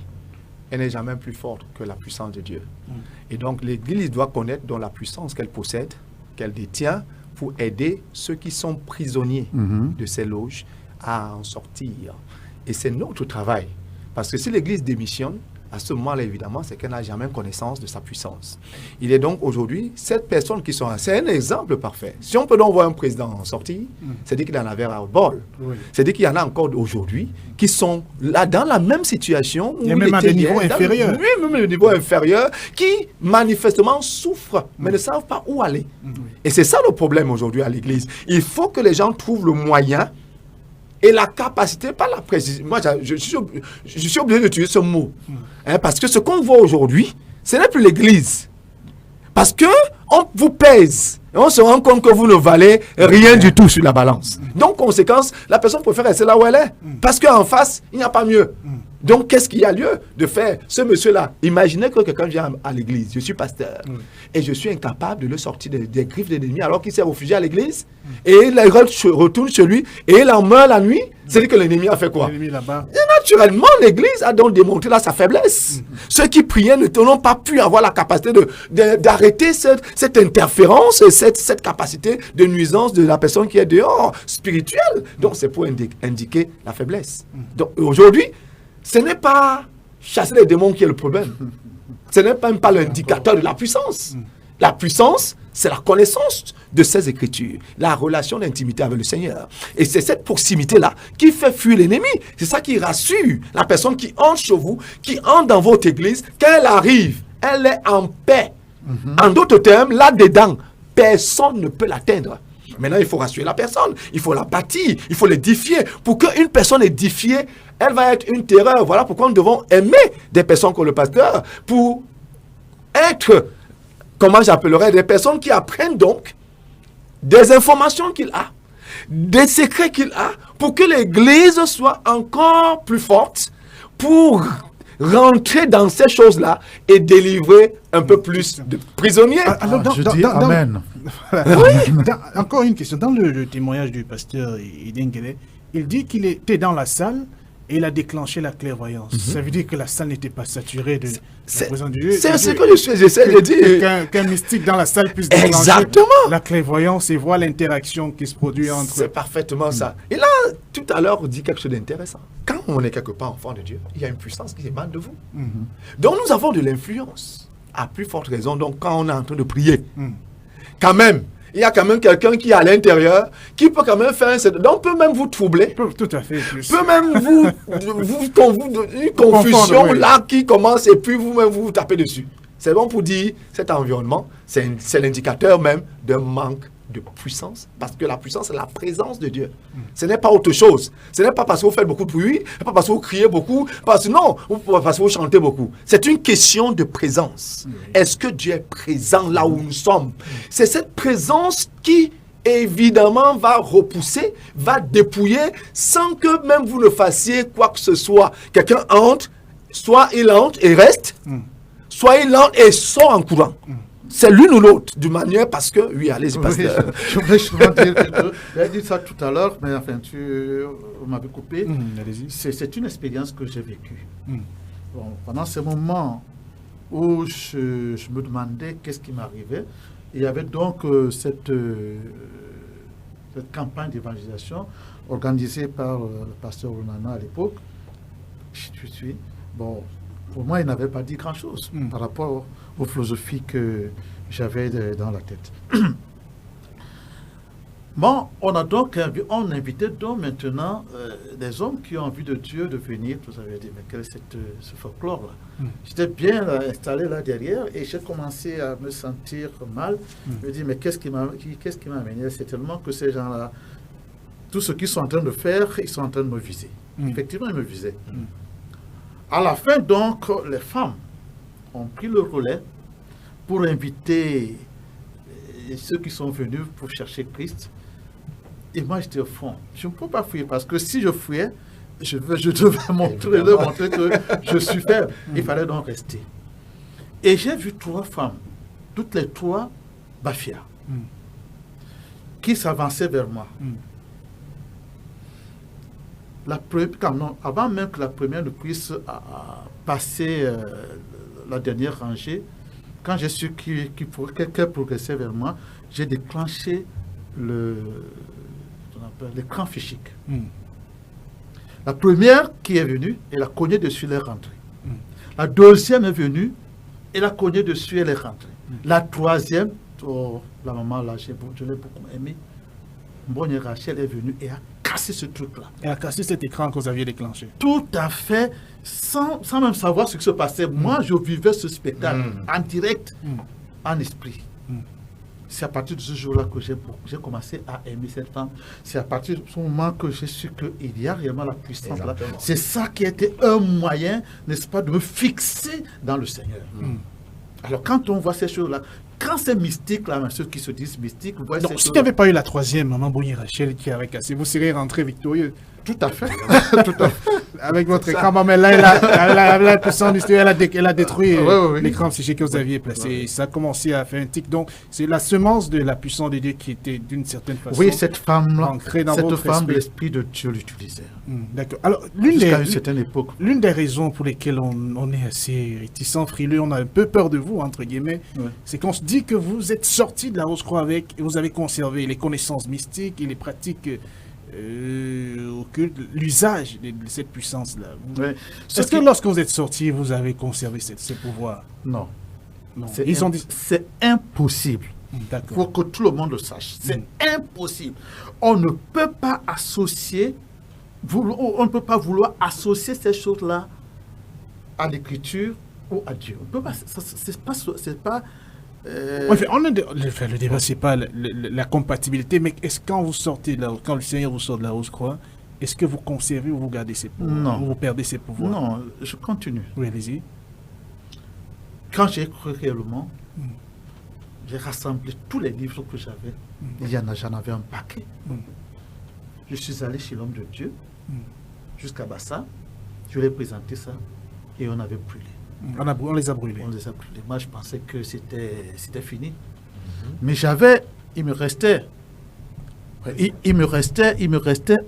Speaker 5: elle n'est jamais plus forte que la puissance de Dieu. Et donc, l'Église doit connaître dans la puissance qu'elle possède, qu'elle détient, pour aider ceux qui sont prisonniers de ces loges à en sortir. Et c'est notre travail. Parce que si l'Église démissionne, à ce moment-là, évidemment, c'est qu'elle n'a jamais connaissance de sa puissance. Il est donc aujourd'hui, cette personne qui sont là, c'est un exemple parfait. Si on peut donc voir un président en sortir, c'est-à-dire qu'il en avait ras-le-bol.
Speaker 2: Oui.
Speaker 5: C'est-à-dire qu'il y en a encore aujourd'hui qui sont là dans la même situation. Où
Speaker 2: Il y a même à des niveaux inférieurs.
Speaker 5: Oui, même au niveau inférieur, qui manifestement souffrent, mais ne savent pas où aller. Et c'est ça le problème aujourd'hui à l'Église. Il faut que les gens trouvent le moyen et la capacité, pas la précision. Moi, je suis obligé d'utiliser ce mot. Parce que ce qu'on voit aujourd'hui, ce n'est plus l'Église. Parce que on vous pèse. Et on se rend compte que vous ne valez rien du tout sur la balance. Donc, conséquence, la personne préfère rester là où elle est. Parce qu'en face, il n'y a pas mieux. Donc, qu'est-ce qu'il y a lieu de faire? Ce monsieur-là, imaginez que quelqu'un vient à l'église, je suis pasteur, et je suis incapable de le sortir des griffes de l'ennemi alors qu'il s'est réfugié à l'église, et il retourne chez lui, et il en meurt la nuit. C'est-à-dire que l'ennemi a fait quoi?
Speaker 2: L'ennemi là-bas.
Speaker 5: Et naturellement, l'Église a donc démontré là sa faiblesse. Ceux qui priaient n'ont pas pu avoir la capacité d'arrêter cette interférence, cette capacité de nuisance de la personne qui est dehors, spirituelle. Donc c'est pour indiquer la faiblesse. Donc aujourd'hui, ce n'est pas chasser les démons qui est le problème. Ce n'est même pas l'indicateur de la puissance. La puissance, c'est la connaissance de ces Écritures, la relation d'intimité avec le Seigneur. Et c'est cette proximité-là qui fait fuir l'ennemi. C'est ça qui rassure la personne qui entre chez vous, qui entre dans votre église. Quand elle arrive, elle est en paix. En d'autres termes, là-dedans, personne ne peut l'atteindre. Maintenant, il faut rassurer la personne, il faut la bâtir, il faut l'édifier. Pour qu'une personne édifiée, elle va être une terreur. Voilà pourquoi nous devons aimer des personnes comme le pasteur, pour être, comment j'appellerais, des personnes qui apprennent donc des informations qu'il a, des secrets qu'il a, pour que l'Église soit encore plus forte, pour rentrer dans ces choses-là et délivrer un peu plus de prisonniers.
Speaker 2: Alors,
Speaker 4: Je dis Amen.
Speaker 2: Encore une question. Dans le témoignage du pasteur Idengele, il dit qu'il était dans la salle et il a déclenché la clairvoyance. Ça veut dire que la salle n'était pas saturée de la présence de Dieu.
Speaker 5: C'est ce que j'essaie de dire.
Speaker 2: Qu'un mystique dans la salle puisse déclencher
Speaker 5: Exactement.
Speaker 2: la clairvoyance et voir l'interaction qui se produit entre...
Speaker 5: C'est parfaitement ça. Et là, tout à l'heure, on dit quelque chose d'intéressant. Quand on est quelque part enfant de Dieu, il y a une puissance qui émane de vous. Donc nous avons de l'influence. À plus forte raison, donc quand on est en train de prier, quand même, il y a quand même quelqu'un qui est à l'intérieur, qui peut quand même faire donc peut même vous troubler,
Speaker 2: Tout à fait. Plus.
Speaker 5: peut même une confusion
Speaker 2: oui.
Speaker 5: là qui commence et puis vous-même vous tapez dessus. C'est bon pour dire, cet environnement, c'est l'indicateur même d'un manque de puissance, parce que la puissance, c'est la présence de Dieu. Ce n'est pas autre chose. Ce n'est pas parce que vous faites beaucoup de bruit, ce n'est pas parce que vous criez beaucoup, parce que vous chantez beaucoup. C'est une question de présence. Est-ce que Dieu est présent là où nous sommes? C'est cette présence qui, évidemment, va repousser, va dépouiller, sans que même vous ne fassiez quoi que ce soit. Quelqu'un entre, soit il entre et reste, soit il entre et sort en courant. C'est l'une ou l'autre, d'une manière, parce que, oui, allez-y, pasteur.
Speaker 4: Je voudrais souvent dire quelque chose. J'ai dit ça tout à l'heure, mais enfin, vous m'avez coupé.
Speaker 2: Allez-y.
Speaker 4: C'est une expérience que j'ai vécue. Bon, pendant ce moment où je me demandais qu'est-ce qui m'arrivait, il y avait donc cette campagne d'évangélisation organisée par le pasteur Onana à l'époque. Bon, pour moi, il n'avait pas dit grand-chose par rapport aux philosophies que j'avais dans la tête. Bon, on invitait donc maintenant des hommes qui ont envie de Dieu de venir. Vous avez dit, mais quel est ce folklore-là? J'étais bien installé là derrière et j'ai commencé à me sentir mal. Je me dis, mais qu'est-ce qui m'a amené? C'est tellement que ces gens-là tout ce qu'ils sont en train de faire, ils sont en train de me viser. Effectivement, ils me visaient. À la fin, donc, les femmes ont pris le relais pour inviter ceux qui sont venus pour chercher Christ. Et moi, j'étais au fond. Je ne peux pas fuir parce que si je fouillais, je devais leur montrer que je suis faible. Il fallait donc rester. Et j'ai vu 3 femmes, toutes les 3 Bafia, qui s'avançaient vers moi. Avant même que la première ne puisse passer la dernière rangée, quand j'ai su qu'elle progressait vers moi, j'ai déclenché l'écran fichique. La première qui est venue, elle a cogné dessus, elle est rentrée. La deuxième est venue, elle a cogné dessus, elle est rentrée. La troisième, la maman là, je l'ai beaucoup aimée. Bonne Rachel est venue et a cassé ce truc-là.
Speaker 2: Elle a cassé cet écran que vous aviez déclenché.
Speaker 4: Tout à fait, sans même savoir ce qui se passait. Moi, je vivais ce spectacle en direct, en esprit. C'est à partir de ce jour-là que j'ai commencé à aimer cette femme. C'est à partir de ce moment que j'ai su qu'il y a réellement la puissance là. C'est ça qui a été un moyen, n'est-ce pas, de me fixer dans le Seigneur. Alors quand on voit ces choses-là, quand c'est mystique, là, ceux qui se disent mystiques, vous voyez.
Speaker 2: Donc, s'il n'y avait pas eu la troisième, maman Bonnie Rachel, qui avait cassé, vous seriez rentré victorieux.
Speaker 4: Tout à fait. Tout à fait.
Speaker 2: Avec votre écran, mais là, la puissance du studio, elle a détruit l'écran psychique que vous aviez placé. Ça a commencé à faire un tic. Donc, c'est la semence de la puissance de Dieu qui était d'une certaine façon.
Speaker 4: Oui, cette femme-là,
Speaker 2: esprit.
Speaker 4: l'esprit de Dieu l'utilisait.
Speaker 2: D'accord. Alors,
Speaker 4: jusqu'à une certaine époque.
Speaker 2: L'une des raisons pour lesquelles on est assez réticent, frileux, on a un peu peur de vous, entre guillemets, c'est qu'on se dit que vous êtes sorti de la Rose-Croix avec, et vous avez conservé les connaissances mystiques et les pratiques occulte, l'usage de cette puissance-là. Est-ce que lorsque vous êtes sorti, vous avez conservé ces pouvoirs?
Speaker 4: Non.
Speaker 2: C'est
Speaker 4: impossible. Il faut que tout le monde le sache. C'est impossible. On ne peut pas associer, on ne peut pas vouloir associer ces choses-là à l'écriture ou à Dieu. On peut pas. C'est pas.
Speaker 2: Le débat, c'est pas la compatibilité, mais est-ce que quand vous sortez là, quand le Seigneur vous sort de la Rose-Croix, est-ce que vous conservez ou vous gardez ces pouvoirs?
Speaker 4: Non.
Speaker 2: Ou vous perdez ces pouvoirs?
Speaker 4: Non, je continue.
Speaker 2: Oui, allez-y.
Speaker 4: Quand j'ai cru réellement, j'ai rassemblé tous les livres que j'avais. J'en avais un paquet. Je suis allé chez l'homme de Dieu, jusqu'à Bassa. Je lui ai présenté ça et on avait brûlé.
Speaker 2: On les a brûlés.
Speaker 4: On les a brûlés. Moi, je pensais que c'était fini. Mais il me restait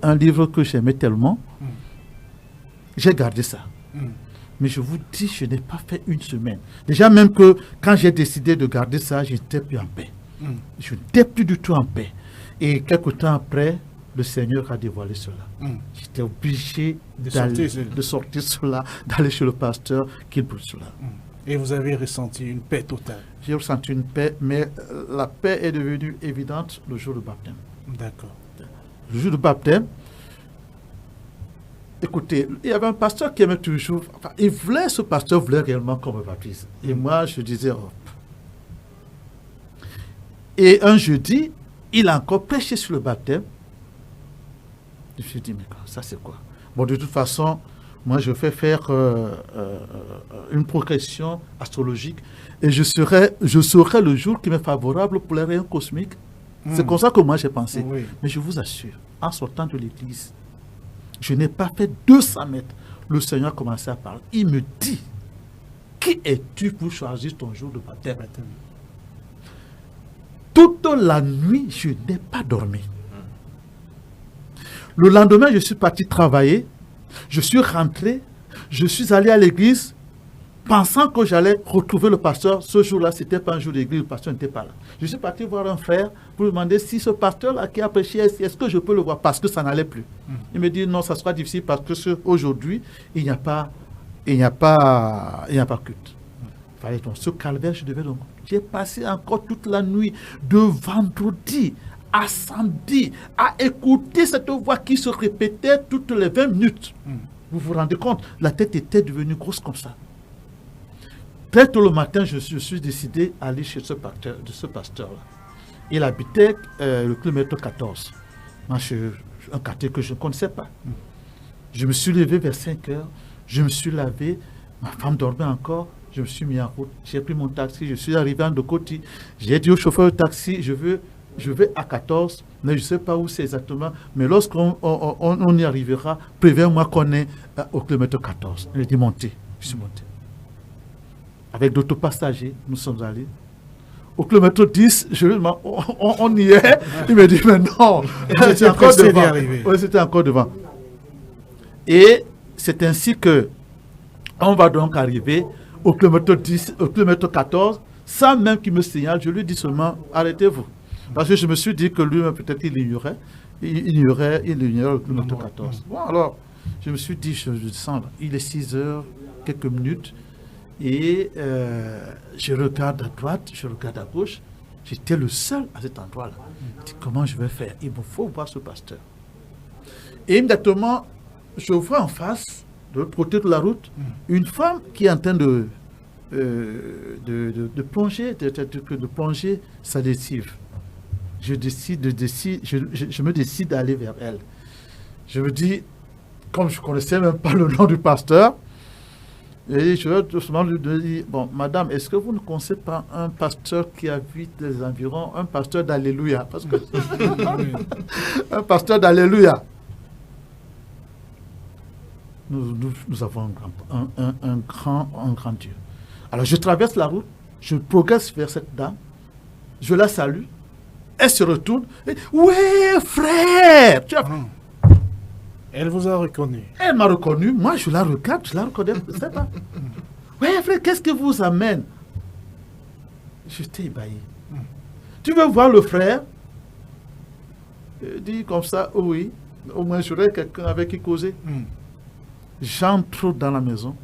Speaker 4: un livre que j'aimais tellement. J'ai gardé ça. Mais je vous dis, je n'ai pas fait une semaine. Déjà, même que quand j'ai décidé de garder ça, je n'étais plus en paix. Je n'étais plus du tout en paix. Et quelque temps après, le Seigneur a dévoilé cela. J'étais obligé de sortir cela, d'aller chez le pasteur qui brûle cela.
Speaker 2: Et vous avez ressenti une paix totale?
Speaker 4: J'ai ressenti une paix, mais la paix est devenue évidente le jour du baptême.
Speaker 2: D'accord.
Speaker 4: Le jour du baptême, écoutez, il y avait un pasteur qui aimait toujours... Enfin, ce pasteur voulait réellement qu'on me baptise. Et moi, je disais, hop. Et un jeudi, il a encore prêché sur le baptême. Je me suis dit, mais ça c'est quoi? Bon, de toute façon, moi je fais faire une progression astrologique et je saurai le jour qui m'est favorable pour les rayons cosmiques. C'est comme ça que moi j'ai pensé.
Speaker 2: Oui.
Speaker 4: Mais je vous assure, en sortant de l'église, je n'ai pas fait 200 mètres. Le Seigneur a commencé à parler. Il me dit, qui es-tu pour choisir ton jour de baptême? Toute la nuit, je n'ai pas dormi. Le lendemain, je suis parti travailler, je suis rentré, je suis allé à l'église, pensant que j'allais retrouver le pasteur. Ce jour-là, ce n'était pas un jour d'église, le pasteur n'était pas là. Je suis parti voir un frère pour lui demander si ce pasteur-là qui a prêché, est-ce que je peux le voir? Parce que ça n'allait plus. Il me dit non, ça sera difficile parce que aujourd'hui, il n'y a pas culte. Il fallait donc ce calvaire, je devais donc. J'ai passé encore toute la nuit de vendredi à samedi, à écouter cette voix qui se répétait toutes les 20 minutes. Vous vous rendez compte, la tête était devenue grosse comme ça. Très tôt le matin, je suis décidé à aller chez ce pasteur-là. Il habitait le kilomètre 14. Moi, je un quartier que je ne connaissais pas. Je me suis levé vers 5 heures, je me suis lavé, ma femme dormait encore, je me suis mis en route, j'ai pris mon taxi, je suis arrivé à Ndokoti, j'ai dit au chauffeur de taxi, je vais à 14, mais je ne sais pas où c'est exactement, mais lorsqu'on on y arrivera, préviens-moi qu'on est au kilomètre 14. Il a dit monter, je suis monté. Avec d'autres passagers, nous sommes allés. Au kilomètre 10, on y est. Il me dit, mais non, c'était encore devant. Oui, c'était encore devant. Et c'est ainsi que on va donc arriver au kilomètre 10, au kilomètre 14, sans même qu'il me signale. Je lui dis seulement, arrêtez-vous. Parce que je me suis dit que lui, peut-être il ignorait le kilomètre 14. Bon, alors, je me suis dit, je descends, il est 6 heures, quelques minutes. Et je regarde à droite, je regarde à gauche. J'étais le seul à cet endroit-là. Je dis, comment je vais faire? Il me faut voir ce pasteur. Et immédiatement, je vois en face, de l'autre côté de la route, une femme qui est en train de plonger, de plonger sa lessive. Je me décide d'aller vers elle. Je me dis, comme je ne connaissais même pas le nom du pasteur, et je vais doucement lui dire, bon, madame, est-ce que vous ne connaissez pas un pasteur qui habite les environs, un pasteur d'Alléluia? Parce que un pasteur d'Alléluia. Nous avons un grand Dieu. Alors je traverse la route, je progresse vers cette dame, je la salue, elle se retourne, et, ouais, frère!
Speaker 2: Elle vous a reconnu.
Speaker 4: Elle m'a reconnu. Moi, je la regarde, je la reconnais. Je ne sais pas. Ouais, frère, qu'est-ce qui vous amène? J'étais ébahi. Tu veux voir le frère? Il dit comme ça, oh oui. Au moins, j'aurais quelqu'un avec qui causer. J'entre dans la maison.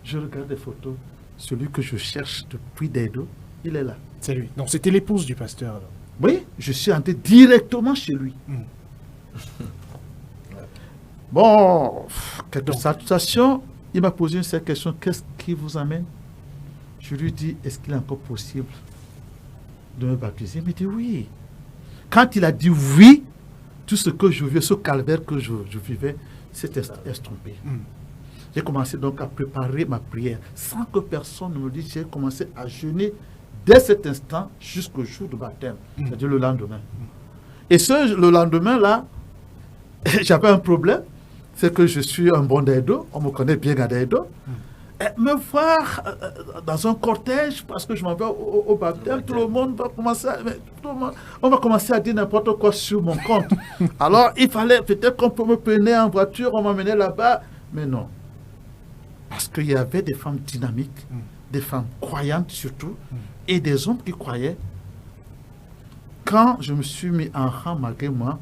Speaker 4: Je regarde des photos. Celui que je cherche depuis Dedo, il est là.
Speaker 2: C'est lui. Donc, c'était l'épouse du pasteur, alors.
Speaker 4: Oui, je suis entré directement chez lui. Bon, quelques salutations. Il m'a posé une seule question. Qu'est-ce qui vous amène? Je lui dis, est-ce qu'il est encore possible de me baptiser? Il me dit oui. Quand il a dit oui, tout ce que je vivais, ce calvaire que je vivais, s'est estompé. J'ai commencé donc à préparer ma prière. Sans que personne ne me dise, j'ai commencé à jeûner dès cet instant jusqu'au jour du baptême, c'est-à-dire le lendemain. Et le lendemain-là, j'avais un problème. C'est que je suis un bon Dedo, on me connaît bien à Dedo. Me voir dans un cortège, parce que je m'en vais au baptême, tout le monde va commencer on va commencer à dire n'importe quoi sur mon compte. Alors, il fallait peut-être qu'on peut me prendre en voiture, on m'emmenait là-bas, mais non. Parce qu'il y avait des femmes dynamiques, des femmes croyantes surtout, et des hommes qui croyaient. Quand je me suis mis en rang malgré moi,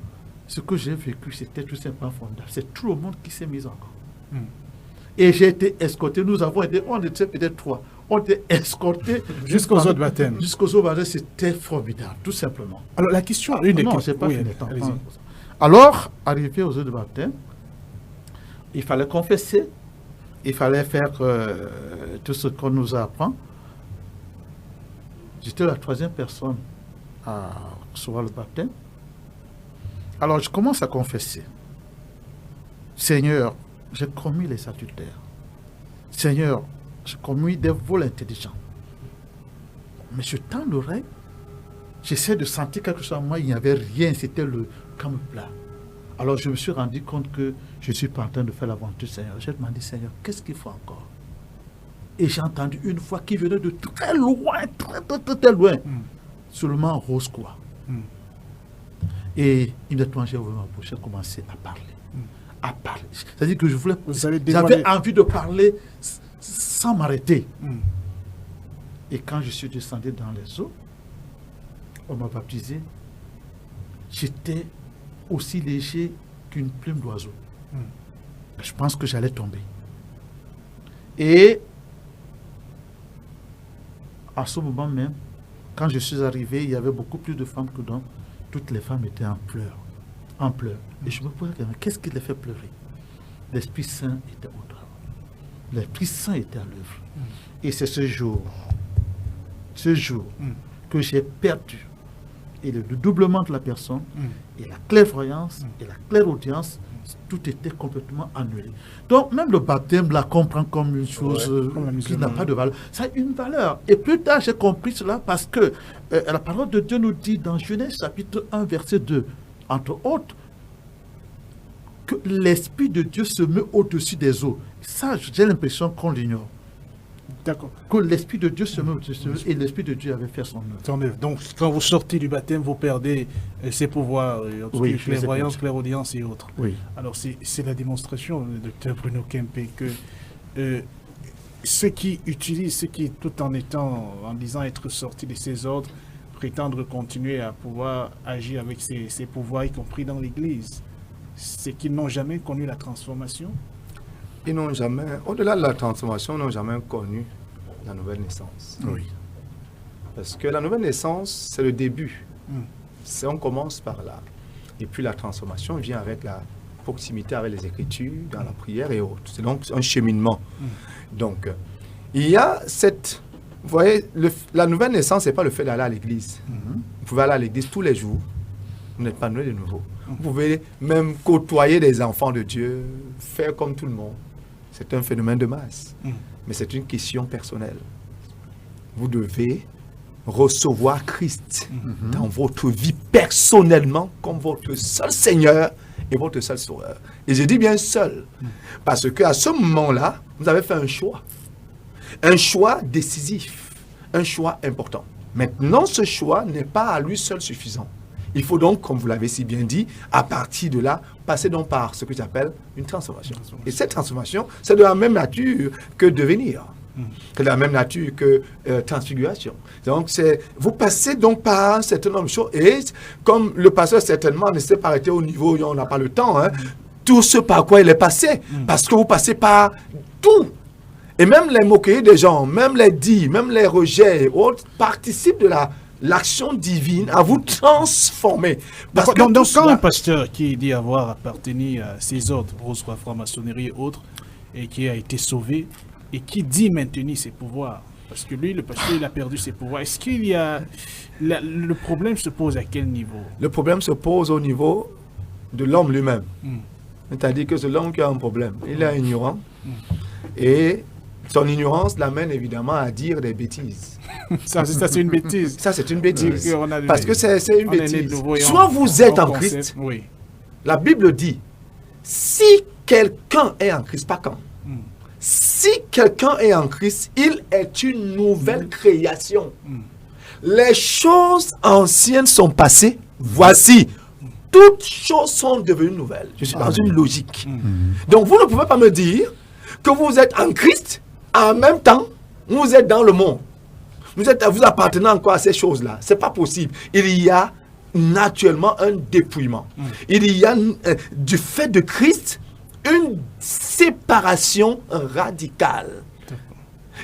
Speaker 4: ce que j'ai vécu, c'était tout simplement formidable. C'est tout le monde qui s'est mis en rang. Et j'ai été escorté. Nous avons été, on était peut-être 3. On était escortés
Speaker 2: jusqu'aux autres baptêmes.
Speaker 4: Jusqu'aux autres baptêmes, c'était formidable, tout simplement.
Speaker 2: Alors la question,
Speaker 4: non, c'est pas fini. Alors, arrivé aux autres baptêmes, il fallait confesser, il fallait faire tout ce qu'on nous apprend. J'étais la 3e personne à recevoir le baptême. Alors, je commence à confesser. Seigneur, j'ai commis les adultères. Seigneur, j'ai commis des vols intelligents. Mais je tends l'oreille. J'essaie de sentir quelque chose en moi. Il n'y avait rien. C'était le calme plat. Alors, je me suis rendu compte que je ne suis pas en train de faire l'aventure, Seigneur. J'ai demandé, Seigneur, qu'est-ce qu'il faut encore? Et j'ai entendu une voix qui venait de très loin, très loin. Seulement rose quoi. Et immédiatement, j'ai ouvert ma bouche, j'ai commencé à parler. À parler. C'est-à-dire que j'avais envie de parler sans m'arrêter. Et quand je suis descendu dans les eaux, on m'a baptisé. J'étais aussi léger qu'une plume d'oiseau. Je pense que j'allais tomber. Et à ce moment même, quand je suis arrivé, il y avait beaucoup plus de femmes que d'hommes. Toutes les femmes étaient en pleurs. En pleurs. Et je me posais la question, qu'est-ce qui les fait pleurer? L'Esprit Saint était au travail. L'Esprit Saint était à l'œuvre. Et c'est ce jour que j'ai perdu et le doublement de la personne, et la clairvoyance, et la clairaudience, tout était complètement annulé. Donc, même le baptême la comprend comme une chose qui n'a pas de valeur. Ça a une valeur. Et plus tard, j'ai compris cela parce que la parole de Dieu nous dit dans Genèse chapitre 1, verset 2, entre autres, que l'Esprit de Dieu se met au-dessus des eaux. Ça, j'ai l'impression qu'on l'ignore.
Speaker 2: D'accord.
Speaker 4: Que l'Esprit de Dieu se met au-dessus et l'Esprit de Dieu avait fait son œuvre.
Speaker 2: Donc, quand vous sortez du baptême, vous perdez ces pouvoirs,
Speaker 4: Oui,
Speaker 2: clairvoyance,
Speaker 4: je
Speaker 2: clairaudience et autres.
Speaker 4: Oui.
Speaker 2: Alors, c'est la démonstration, le docteur Bruno Kempe, que ceux qui utilisent, ceux qui, tout en disant être sortis de ces ordres, prétendent continuer à pouvoir agir avec ces pouvoirs, y compris dans l'Église, c'est qu'ils n'ont jamais connu la transformation.
Speaker 5: Ils n'ont jamais, au-delà de la transformation, ils n'ont jamais connu la nouvelle naissance.
Speaker 4: Oui.
Speaker 5: Parce que la nouvelle naissance, c'est le début. On commence par là. Et puis la transformation vient avec la proximité avec les Écritures, dans la prière et autres. C'est donc un cheminement. Donc, il y a cette... Vous voyez, la nouvelle naissance, ce n'est pas le fait d'aller à l'église. Vous pouvez aller à l'église tous les jours. Vous n'êtes pas né de nouveau. Vous pouvez même côtoyer des enfants de Dieu, faire comme tout le monde. C'est un phénomène de masse. Mais c'est une question personnelle. Vous devez recevoir Christ dans votre vie personnellement comme votre seul Seigneur et votre seul Sauveur. Et je dis bien seul. Parce qu'à ce moment-là, vous avez fait un choix. Un choix décisif. Un choix important. Maintenant, ce choix n'est pas à lui seul suffisant. Il faut donc, comme vous l'avez si bien dit, à partir de là, passer donc par ce que j'appelle une transformation. Et cette transformation, c'est de la même nature que devenir. C'est de la même nature que transfiguration. Donc, vous passez donc par un certain nombre de choses. Et comme le pasteur certainement ne s'est pas arrêté au niveau où on n'a pas le temps, tout ce par quoi il est passé, parce que vous passez par tout. Et même les moqueries des gens, même les dits, même les rejets et autres participent de l'action divine à vous transformer. Parce que
Speaker 2: donc quand un pasteur qui dit avoir appartenu à ces ordres, rose-croix, franc-maçonnerie et autres, et qui a été sauvé, et qui dit maintenir ses pouvoirs, parce que lui, le pasteur, il a perdu ses pouvoirs, est-ce qu'il y a... le problème se pose à quel niveau?
Speaker 5: Le problème se pose au niveau de l'homme lui-même. C'est-à-dire que c'est l'homme qui a un problème. Il est ignorant. Et son ignorance l'amène évidemment à dire des bêtises.
Speaker 2: Ça c'est une bêtise.
Speaker 5: Ça, c'est une bêtise. Parce que c'est une bêtise.
Speaker 2: Nouveau,
Speaker 5: soit vous êtes en Christ.
Speaker 2: Oui.
Speaker 5: La Bible dit, si quelqu'un est en Christ, pas quand. Si quelqu'un est en Christ, il est une nouvelle création. Les choses anciennes sont passées. Voici, toutes choses sont devenues nouvelles. Je suis dans une logique. Donc vous ne pouvez pas me dire que vous êtes en Christ, en même temps, vous êtes dans le monde. Vous appartenez encore à ces choses-là. Ce n'est pas possible. Il y a naturellement un dépouillement. Il y a, du fait de Christ, une séparation radicale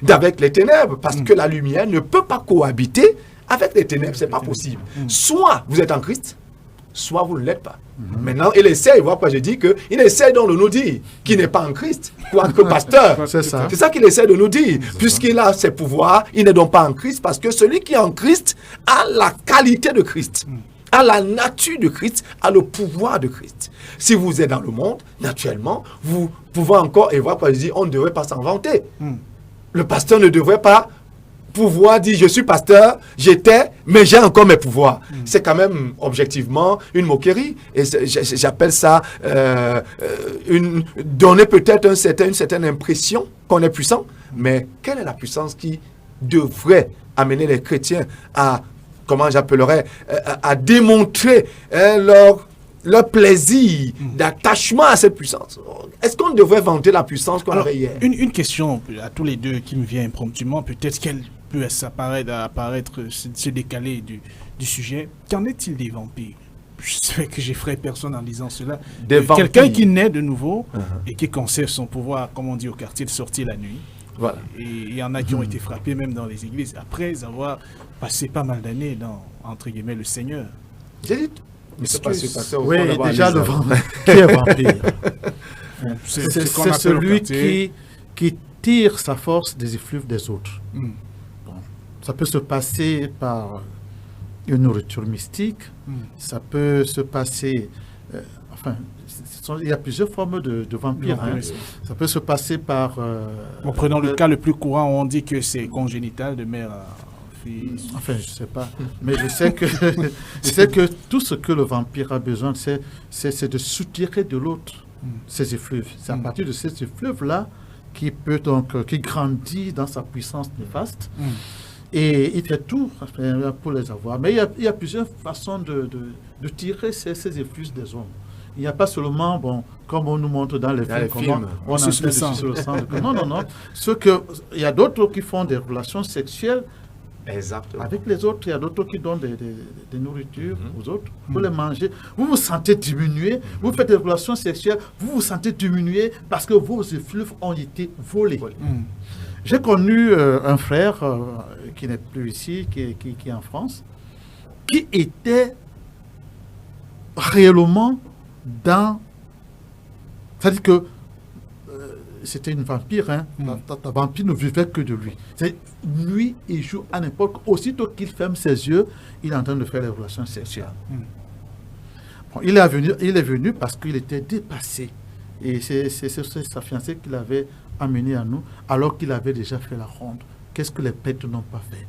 Speaker 5: d'avec les ténèbres. Parce que la lumière ne peut pas cohabiter avec les ténèbres. Ce n'est pas possible. Soit vous êtes en Christ, soit vous ne l'êtes pas. Maintenant, il essaie, voilà pourquoi je dis qu'il essaie donc de nous dire qu'il n'est pas en Christ, quoique pasteur.
Speaker 4: C'est ça.
Speaker 5: C'est ça qu'il essaie de nous dire. Puisqu'il a ses pouvoirs, il n'est donc pas en Christ, parce que celui qui est en Christ a la qualité de Christ, a la nature de Christ, a le pouvoir de Christ. Si vous êtes dans le monde, naturellement, vous pouvez encore, et voilà pourquoi je dis, on ne devrait pas s'en vanter. Le pasteur ne devrait pas pouvoir dire je suis pasteur, j'étais, mais j'ai encore mes pouvoirs. C'est quand même objectivement une moquerie. Et j'appelle ça donner peut-être une certaine impression qu'on est puissant. Mais quelle est la puissance qui devrait amener les chrétiens à, comment j'appellerais, à démontrer leur plaisir d'attachement à cette puissance? Est-ce qu'on devrait vanter la puissance qu'on avait hier?
Speaker 2: Une question à tous les deux qui me vient impromptument, peut-être qu'elle peut apparaître se décaler du sujet. Qu'en est-il des vampires? Je sais que j'effraie personne en disant cela. Quelqu'un qui naît de nouveau et qui conserve son pouvoir, comme on dit au quartier, de sortir la nuit.
Speaker 5: Voilà.
Speaker 2: Et il y en a qui ont été frappés même dans les églises après avoir passé pas mal d'années dans, entre guillemets, le Seigneur.
Speaker 5: J'ai dit, mais c'est pas
Speaker 4: oui, déjà le vampire. Qui est vampire? C'est
Speaker 2: qu'on appelle
Speaker 4: celui
Speaker 2: au quartier.
Speaker 4: qui tire sa force des effluves des autres. Bon, ça peut se passer par une nourriture mystique. Ça peut se passer... il y a plusieurs formes de vampires. Hein. Ça peut se passer par...
Speaker 2: prenons le cas le plus courant, on dit que c'est congénital de mère à fils.
Speaker 4: Enfin, je ne sais pas. Mais je sais que tout ce que le vampire a besoin, c'est de soutirer de l'autre ces effluves. C'est à partir de ces effluves-là qui grandit dans sa puissance néfaste. Et il fait tout pour les avoir. Mais il y a plusieurs façons de tirer ces effluves des hommes. Il n'y a pas seulement, comme on nous montre dans les films, on suce le sang. Non. Il y a d'autres qui font des relations sexuelles.
Speaker 5: Exactement.
Speaker 4: Avec les autres, il y a d'autres qui donnent des nourritures aux autres pour les manger. Vous vous sentez diminué, vous faites des relations sexuelles, vous vous sentez diminué parce que vos effluves ont été volés. J'ai connu un frère qui n'est plus ici, qui est en France, qui était réellement c'est-à-dire que c'était une vampire, hein. La vampire ne vivait que de lui. C'est nuit et jour à n'importe. Aussitôt qu'il ferme ses yeux, il est en train de faire les relations sexuelles. Il est venu parce qu'il était dépassé. Et c'est sa fiancée qui l'avait amené à nous, alors qu'il avait déjà fait la ronde. Qu'est-ce que les bêtes n'ont pas fait?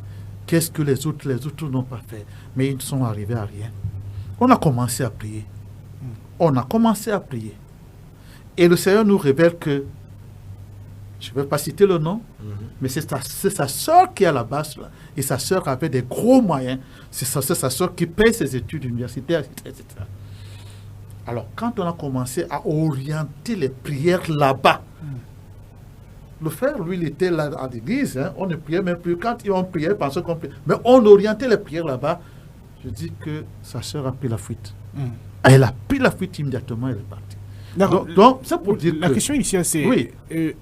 Speaker 4: Qu'est-ce que les autres n'ont pas fait? Mais ils ne sont arrivés à rien. On a commencé à prier. Et le Seigneur nous révèle que, je ne vais pas citer le nom, mais c'est sa soeur qui est à la base là. Et sa soeur avait des gros moyens. C'est sa soeur qui paye ses études universitaires, etc. Alors, quand on a commencé à orienter les prières là-bas, le frère, lui, il était là à l'église, hein, on ne priait même plus. Quand on priait, pensait qu'on priait. Mais on orientait les prières là-bas. Je dis que sa soeur a pris la fuite. Elle a pris la fuite immédiatement, elle est partie. Donc, c'est pour dire
Speaker 2: la question initiale, c'est
Speaker 4: oui.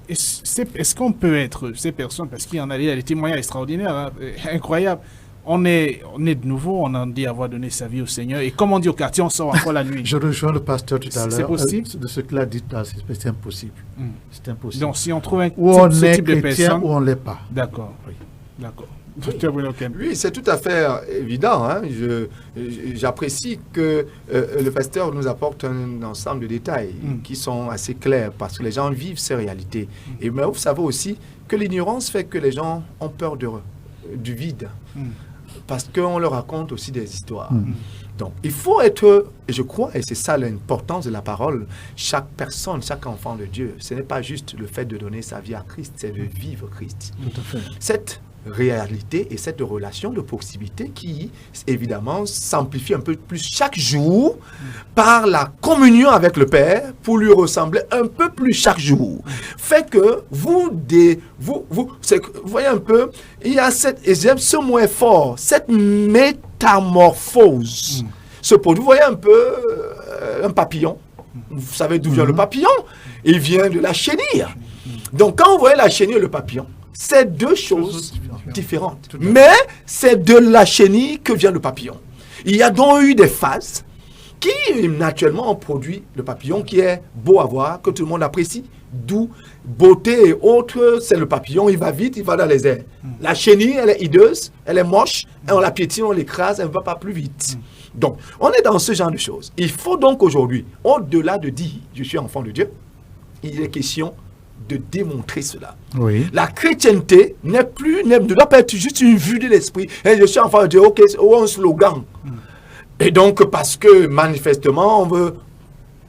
Speaker 2: Est-ce qu'on peut être ces personnes, parce qu'il y en a des témoignages extraordinaires, hein, incroyables. On est de nouveau, on en dit avoir donné sa vie au Seigneur. Et comme on dit au quartier, on sort encore la nuit.
Speaker 4: Je rejoins le pasteur tout à l'heure.
Speaker 2: C'est possible
Speaker 4: de ce qu'il a dit là, c'est impossible. C'est impossible.
Speaker 2: Donc, si on trouve
Speaker 4: ce type de personne, ou on ne l'est pas.
Speaker 2: D'accord.
Speaker 4: Oui.
Speaker 2: D'accord.
Speaker 5: Oui, c'est tout à fait évident. Hein. J'apprécie que le pasteur nous apporte un ensemble de détails qui sont assez clairs parce que les gens vivent ces réalités. Et mais vous savez aussi que l'ignorance fait que les gens ont peur du vide parce qu'on leur raconte aussi des histoires. Donc, il faut être, je crois, et c'est ça l'importance de la parole, chaque personne, chaque enfant de Dieu, ce n'est pas juste le fait de donner sa vie à Christ, c'est de vivre Christ.
Speaker 4: Tout à fait.
Speaker 5: Cette réalité et cette relation de proximité qui, évidemment, s'amplifie un peu plus chaque jour par la communion avec le Père pour lui ressembler un peu plus chaque jour, fait que vous voyez un peu, il y a ce mot est fort, cette métamorphose se produit. Vous voyez un peu un papillon. Vous savez d'où vient le papillon? Il vient de la chenille. Donc, quand vous voyez la chenille et le papillon, c'est deux choses différentes. Mais c'est de la chenille que vient le papillon. Il y a donc eu des phases qui, naturellement, ont produit le papillon qui est beau à voir, que tout le monde apprécie. D'où beauté et autres, c'est le papillon, il va vite, il va dans les airs. La chenille, elle est hideuse, elle est moche, et on la piétine, on l'écrase, elle ne va pas plus vite. Donc, on est dans ce genre de choses. Il faut donc aujourd'hui, au-delà de dire « je suis enfant de Dieu », il est question de démontrer cela.
Speaker 4: Oui.
Speaker 5: La chrétienté ne doit pas être juste une vue de l'esprit. Et je suis enfant de Dieu, ok, c'est un slogan. Et donc, parce que manifestement, on veut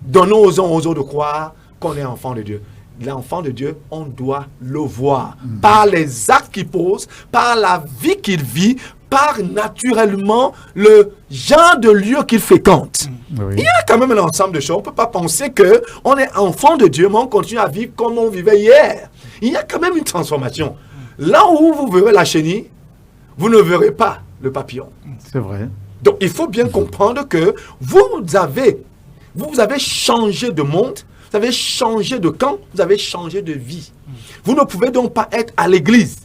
Speaker 5: donner aux autres de croire qu'on est enfant de Dieu. L'enfant de Dieu, on doit le voir par les actes qu'il pose, par la vie qu'il vit, par naturellement le genre de lieu qu'il fréquente.
Speaker 4: Oui.
Speaker 5: Il y a quand même un ensemble de choses. On ne peut pas penser qu'on est enfant de Dieu, mais on continue à vivre comme on vivait hier. Il y a quand même une transformation. Là où vous verrez la chenille, vous ne verrez pas le papillon.
Speaker 4: C'est vrai.
Speaker 5: Donc, il faut bien comprendre que vous avez changé de monde, vous avez changé de camp, vous avez changé de vie. Vous ne pouvez donc pas être à l'église.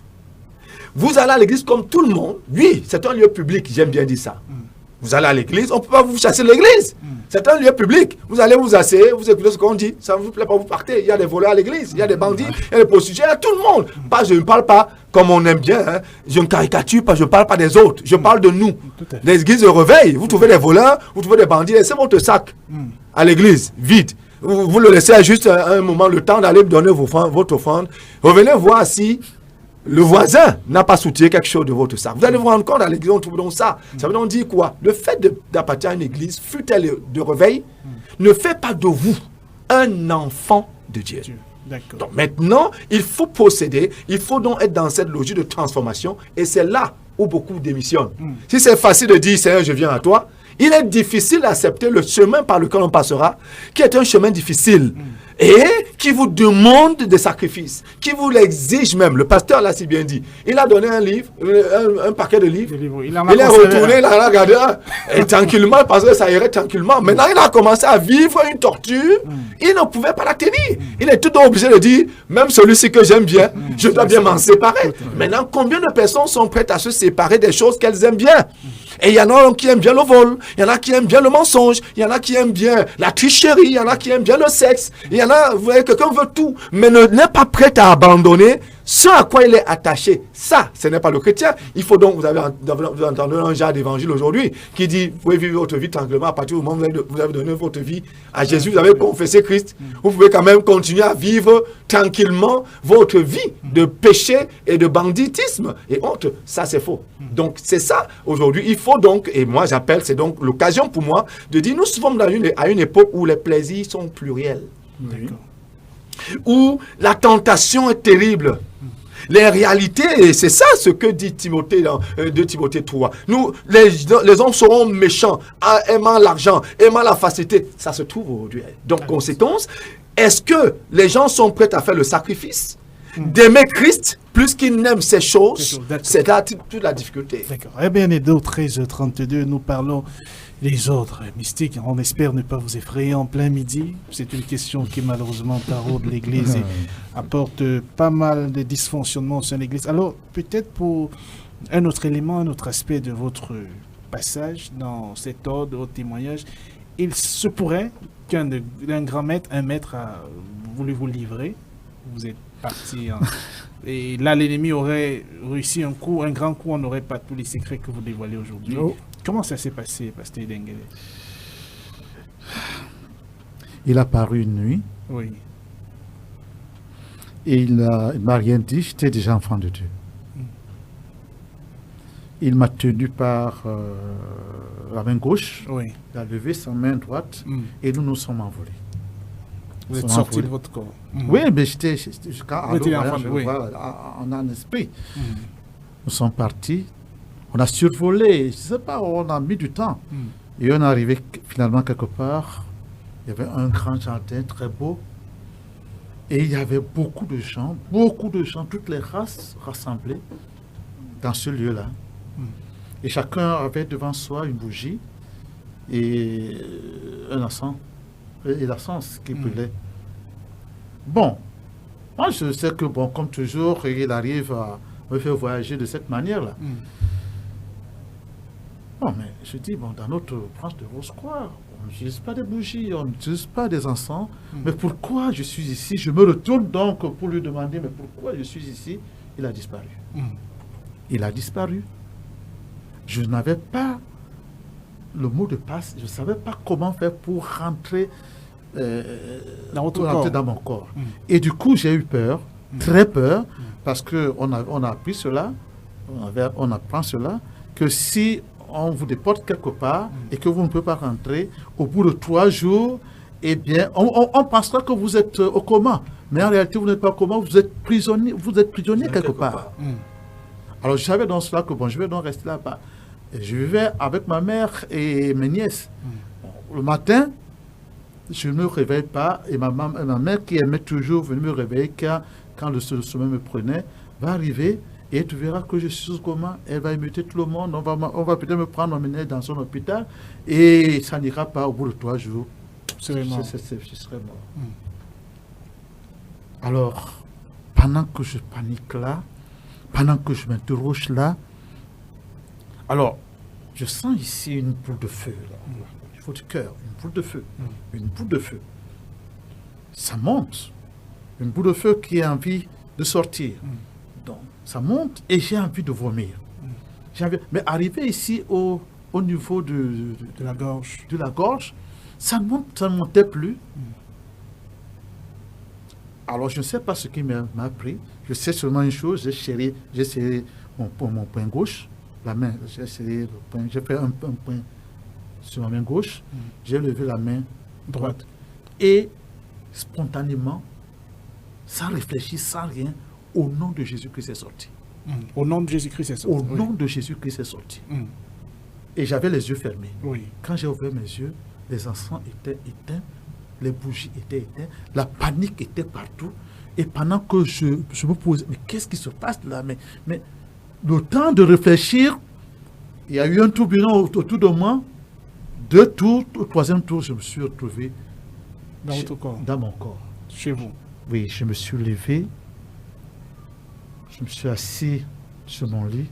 Speaker 5: Vous allez à l'église comme tout le monde. Oui, c'est un lieu public, j'aime bien dire ça. Vous allez à l'église, on ne peut pas vous chasser de l'église. C'est un lieu public. Vous allez vous asseoir, vous écoutez ce qu'on dit. Ça ne vous plaît pas, vous partez. Il y a des voleurs à l'église, il y a des bandits, il y a des prostituées, il y a tout le monde. Je ne parle pas comme on aime bien. Hein. Je ne caricature pas, je ne parle pas des autres. Je parle de nous. L'église de réveil, vous trouvez des voleurs, vous trouvez des bandits, laissez votre sac à l'église, vide. Vous le laissez juste un moment, le temps d'aller donner votre offrande. Revenez voir si le voisin n'a pas soutenu quelque chose de votre sac. Vous allez vous rendre compte, à l'église, on trouve donc ça. Ça veut donc dire quoi? Le fait d'appartenir à une église, fut-elle de réveil, ne fait pas de vous un enfant de Dieu. Donc maintenant, il faut posséder, il faut donc être dans cette logique de transformation, et c'est là où beaucoup démissionnent. Si c'est facile de dire, Seigneur, je viens à toi, il est difficile d'accepter le chemin par lequel on passera, qui est un chemin difficile. Et qui vous demande des sacrifices, qui vous l'exige même. Le pasteur l'a si bien dit. Il a donné un livre, un paquet de livres. Il est retourné, il a regardé, et tranquillement, parce que ça irait tranquillement. Maintenant, il a commencé à vivre une torture. Il ne pouvait pas la tenir. Il est tout obligé de dire, même celui-ci que j'aime bien, je dois bien m'en séparer. Maintenant, combien de personnes sont prêtes à se séparer des choses qu'elles aiment bien? Et il y en a qui aiment bien le vol, il y en a qui aiment bien le mensonge, il y en a qui aiment bien la tricherie, il y en a qui aiment bien le sexe, il y en a, vous voyez, quelqu'un veut tout, mais n'est pas prêt à abandonner ce à quoi il est attaché. Ça, ce n'est pas le chrétien. Il faut donc, vous avez entendu un genre d'évangile aujourd'hui qui dit, vous pouvez vivre votre vie tranquillement à partir du moment où vous avez donné votre vie à Jésus, vous avez confessé Christ, vous pouvez quand même continuer à vivre tranquillement votre vie de péché et de banditisme et honte. Ça, c'est faux. Donc, c'est ça, aujourd'hui, il faut donc, et moi j'appelle, c'est donc l'occasion pour moi de dire, nous sommes à une époque où les plaisirs sont pluriels. D'accord. Où la tentation est terrible. Les réalités, et c'est ça ce que dit Timothée dans 2 Timothée 3. Nous, les hommes seront méchants, aimant l'argent, aimant la facilité. Ça se trouve aujourd'hui. Donc, conséquence, est-ce que les gens sont prêts à faire le sacrifice d'aimer Christ plus qu'ils n'aiment ces choses? C'est là toute la difficulté.
Speaker 2: D'accord. Eh bien, les 13h32, nous parlons des ordres mystiques. On espère ne pas vous effrayer en plein midi. C'est une question qui malheureusement taraude l'Église et apporte pas mal de dysfonctionnements au sein de l'Église. Alors, peut-être pour un autre élément, un autre aspect de votre passage dans cet ordre, de votre témoignage, il se pourrait qu'un grand maître, un maître a voulu vous livrer. Vous êtes parti et là, l'ennemi aurait réussi un coup, un grand coup, on n'aurait pas tous les secrets que vous dévoilez aujourd'hui. Oh. Comment ça s'est passé, Pasteur Denguele?
Speaker 4: Il a paru une nuit.
Speaker 2: Oui.
Speaker 4: Et il m'a rien dit, j'étais déjà enfant de Dieu. Il m'a tenu par la main gauche. Oui. Il a levé sa main droite et nous nous sommes envolés.
Speaker 2: Vous êtes sorti de votre corps.
Speaker 4: Oui, mais j'étais en un esprit. Nous sommes partis. On a survolé, je ne sais pas, on a mis du temps. Et on est arrivé finalement quelque part. Il y avait un grand jardin très beau. Et il y avait beaucoup de gens, toutes les races rassemblées dans ce lieu-là. Et chacun avait devant soi une bougie et un encens. Et l'encens qui brûlait. Bon, moi je sais que, bon, comme toujours, il arrive à me faire voyager de cette manière-là. Bon, mais je dis, bon, dans notre branche de Rose-Croix, on n'utilise pas des bougies, on n'utilise pas des encens. Mais pourquoi je suis ici? Je me retourne donc pour lui demander, mais pourquoi je suis ici? Il a disparu. Il a disparu. Je n'avais pas le mot de passe, je ne savais pas comment faire pour rentrer, dans mon corps. Et du coup, j'ai eu peur, très peur, parce qu'on a appris cela, on apprend cela, que si on vous déporte quelque part et que vous ne pouvez pas rentrer, au bout de 3 jours, eh bien, on pensera que vous êtes au coma. Mais en réalité, vous n'êtes pas au coma, vous êtes prisonnier quelque part. Alors, je savais dans cela que, bon, je vais donc rester là-bas. Et je vivais avec ma mère et mes nièces. Le matin, je ne me réveille pas et ma mère qui aimait toujours venir me réveiller quand le sommeil me prenait, va arriver et tu verras que je suis au coma. Elle va imiter tout le monde. On va peut-être me prendre, m'emmener dans son hôpital et ça n'ira pas au bout de 3 jours. Je serai mort. Alors, pendant que je panique là, pendant que je m'interroge là, alors, je sens ici une boule de feu. Là. Il faut du cœur, une boule de feu. Une boule de feu. Ça monte. Une boule de feu qui a envie de sortir. Donc, ça monte et j'ai envie de vomir. Mais arrivé ici au niveau de
Speaker 2: la gorge.
Speaker 4: De la gorge, ça ne montait plus. Alors, je ne sais pas ce qui m'a pris. Je sais seulement une chose, j'ai serré mon poing gauche, la main, j'ai serré le poing, j'ai fait un point sur ma main gauche, j'ai levé la main droite. Et spontanément, sans réfléchir, sans rien, au nom de Jésus-Christ, c'est sorti.
Speaker 2: Au nom de Jésus-Christ, c'est sorti.
Speaker 4: Au nom de Jésus-Christ, c'est sorti. Et j'avais les yeux fermés.
Speaker 2: Oui.
Speaker 4: Quand j'ai ouvert mes yeux, les encens étaient éteints, les bougies étaient éteintes, la panique était partout. Et pendant que je me posais, mais qu'est-ce qui se passe là? Mais le temps de réfléchir, il y a eu un tourbillon autour de moi. 2 tours, au 3e tour, je me suis retrouvé
Speaker 2: dans votre corps.
Speaker 4: Dans mon corps.
Speaker 2: Chez vous.
Speaker 4: Oui, je me suis levé. Je me suis assis sur mon lit.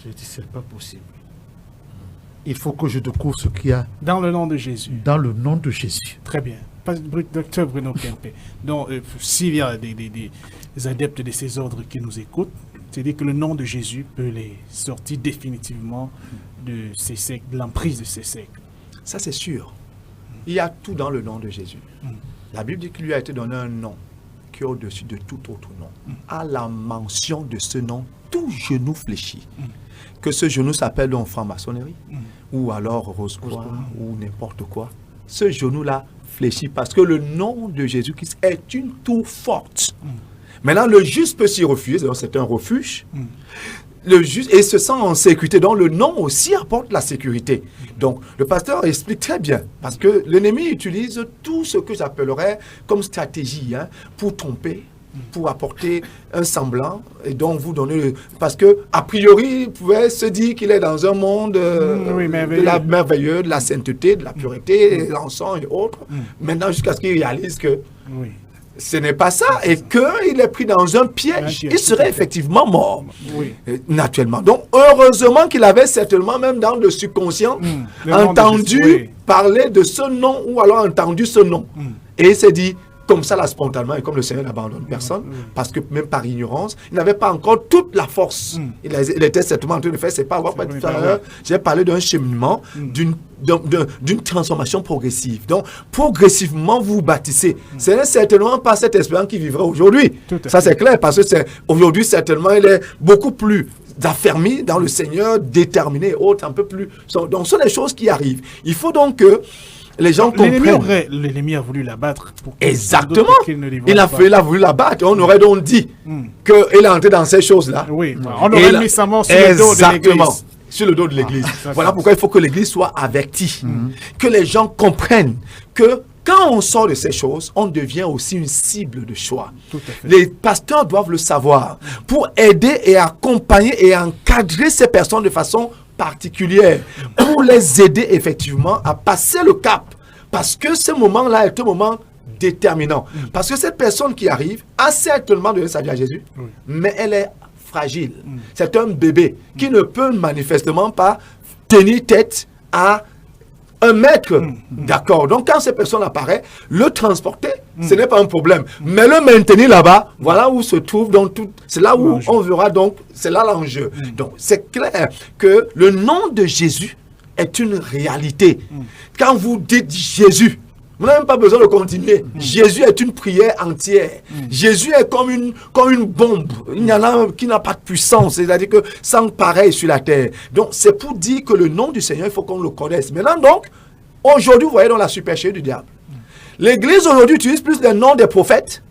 Speaker 4: J'ai dit, c'est pas possible. Il faut que je découvre ce qu'il y a.
Speaker 2: Dans le nom de Jésus.
Speaker 4: Dans le nom de Jésus.
Speaker 2: Très bien. Docteur Bruno Kempe. Donc, s'il y a des adeptes de ces ordres qui nous écoutent, c'est-à-dire que le nom de Jésus peut les sortir définitivement de ces sectes, de l'emprise de ces sectes.
Speaker 5: Ça, c'est sûr. Il y a tout dans le nom de Jésus. La Bible dit qu'il lui a été donné un nom qui est au-dessus de tout autre nom. À la mention de ce nom, tout genou fléchit. Que ce genou s'appelle donc franc-maçonnerie, ou alors rose-croix, ou n'importe quoi. Ce genou-là fléchit parce que le nom de Jésus-Christ est une tour forte. Maintenant, le juste peut s'y refuser, donc c'est un refuge. Le juste, et se sent en sécurité. Donc, le nom aussi apporte la sécurité. Donc, le pasteur explique très bien, parce que l'ennemi utilise tout ce que j'appellerais comme stratégie pour tromper, pour apporter un semblant, et donc vous donner... Parce que, a priori, il pouvait se dire qu'il est dans un monde de la merveilleux, de la sainteté, de la pureté, de l'encens et autres. Maintenant, jusqu'à ce qu'il réalise que... Ce n'est pas ça, et qu'il est pris dans un piège, il serait effectivement mort, naturellement. Donc, heureusement qu'il avait certainement, même dans le subconscient, entendu parler de ce nom, ou alors entendu ce nom. Et il s'est dit, comme ça, là, spontanément, et comme le Seigneur n'abandonne personne, parce que même par ignorance, il n'avait pas encore toute la force. Il était certainement en train de faire, c'est pas avoir tout à l'heure, j'ai parlé d'un cheminement, d'une transformation progressive. Donc, progressivement, vous vous bâtissez. Ce n'est certainement pas cette espérance qui vivra aujourd'hui. Ça, c'est clair, parce que aujourd'hui, certainement, il est beaucoup plus affermi dans le Seigneur, déterminé et autres, un peu plus. Donc, ce sont des choses qui arrivent. Il faut donc que les gens comprennent.
Speaker 2: L'ennemi a voulu l'abattre.
Speaker 5: Exactement. Il a voulu l'abattre. On aurait donc dit qu'il est entré dans ces choses-là.
Speaker 2: Oui, on aurait mis sa mort sur le dos de l'Église.
Speaker 5: Sur le dos de l'Église. Voilà pourquoi il faut que l'Église soit avertie. Que les gens comprennent que quand on sort de ces choses, on devient aussi une cible de choix. Les pasteurs doivent le savoir pour aider et accompagner et encadrer ces personnes de façon particulière pour les aider effectivement à passer le cap. Parce que ce moment-là est un moment déterminant. Parce que cette personne qui arrive a certainement donné sa vie à Jésus, mais elle est fragile. C'est un bébé qui ne peut manifestement pas tenir tête à un maître. D'accord. Donc quand cette personne apparaît, le transporter, ce n'est pas un problème. Mais le maintenir là-bas, voilà où se trouve donc tout. C'est là où on verra donc, c'est là l'enjeu. Donc c'est clair que le nom de Jésus est une réalité. Quand vous dites Jésus, vous n'avez même pas besoin de continuer. Jésus est une prière entière. Jésus est comme une bombe. Il y en a qui n'a pas de puissance. C'est-à-dire que sans pareil sur la terre. Donc, c'est pour dire que le nom du Seigneur, il faut qu'on le connaisse. Maintenant, donc, aujourd'hui, vous voyez dans la supercherie du diable. L'Église, aujourd'hui, utilise plus le nom des prophètes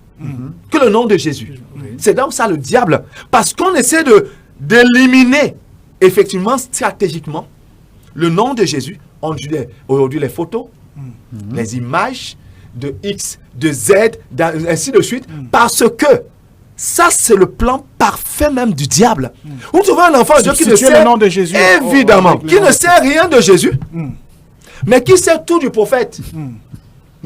Speaker 5: que le nom de Jésus. C'est donc ça le diable. Parce qu'on essaie d'éliminer, effectivement, stratégiquement, le nom de Jésus. On utilise aujourd'hui les photos, les images de X, de Z, ainsi de suite, parce que ça, c'est le plan parfait même du diable. Vous trouvez un enfant de Dieu qui ne sait,
Speaker 2: le nom de Jésus,
Speaker 5: évidemment, qui ne sait rien de Jésus, mais qui sait tout du prophète.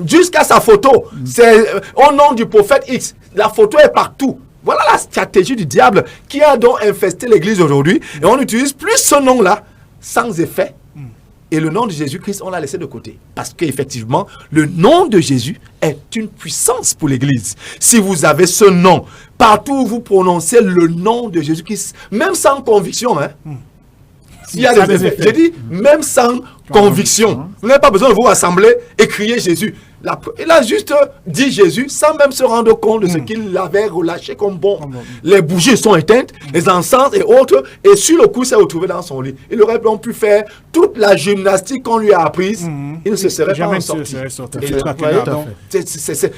Speaker 5: Jusqu'à sa photo, c'est au nom du prophète X. La photo est partout. Voilà la stratégie du diable qui a donc infesté l'Église aujourd'hui. Et on utilise plus ce nom-là sans effet. Et le nom de Jésus-Christ, on l'a laissé de côté. Parce qu'effectivement, le nom de Jésus est une puissance pour l'Église. Si vous avez ce nom, partout où vous prononcez le nom de Jésus-Christ, même sans conviction, s'il y a des effets, j'ai dit, même sans conviction, vous n'avez pas besoin de vous rassembler et crier Jésus. Il a juste dit Jésus sans même se rendre compte de ce qu'il avait relâché comme bon. Les bougies sont éteintes, les encens et autres, et sur le coup, il s'est retrouvé dans son lit. Il aurait pu faire toute la gymnastique qu'on lui a apprise, il ne se serait pas sorti.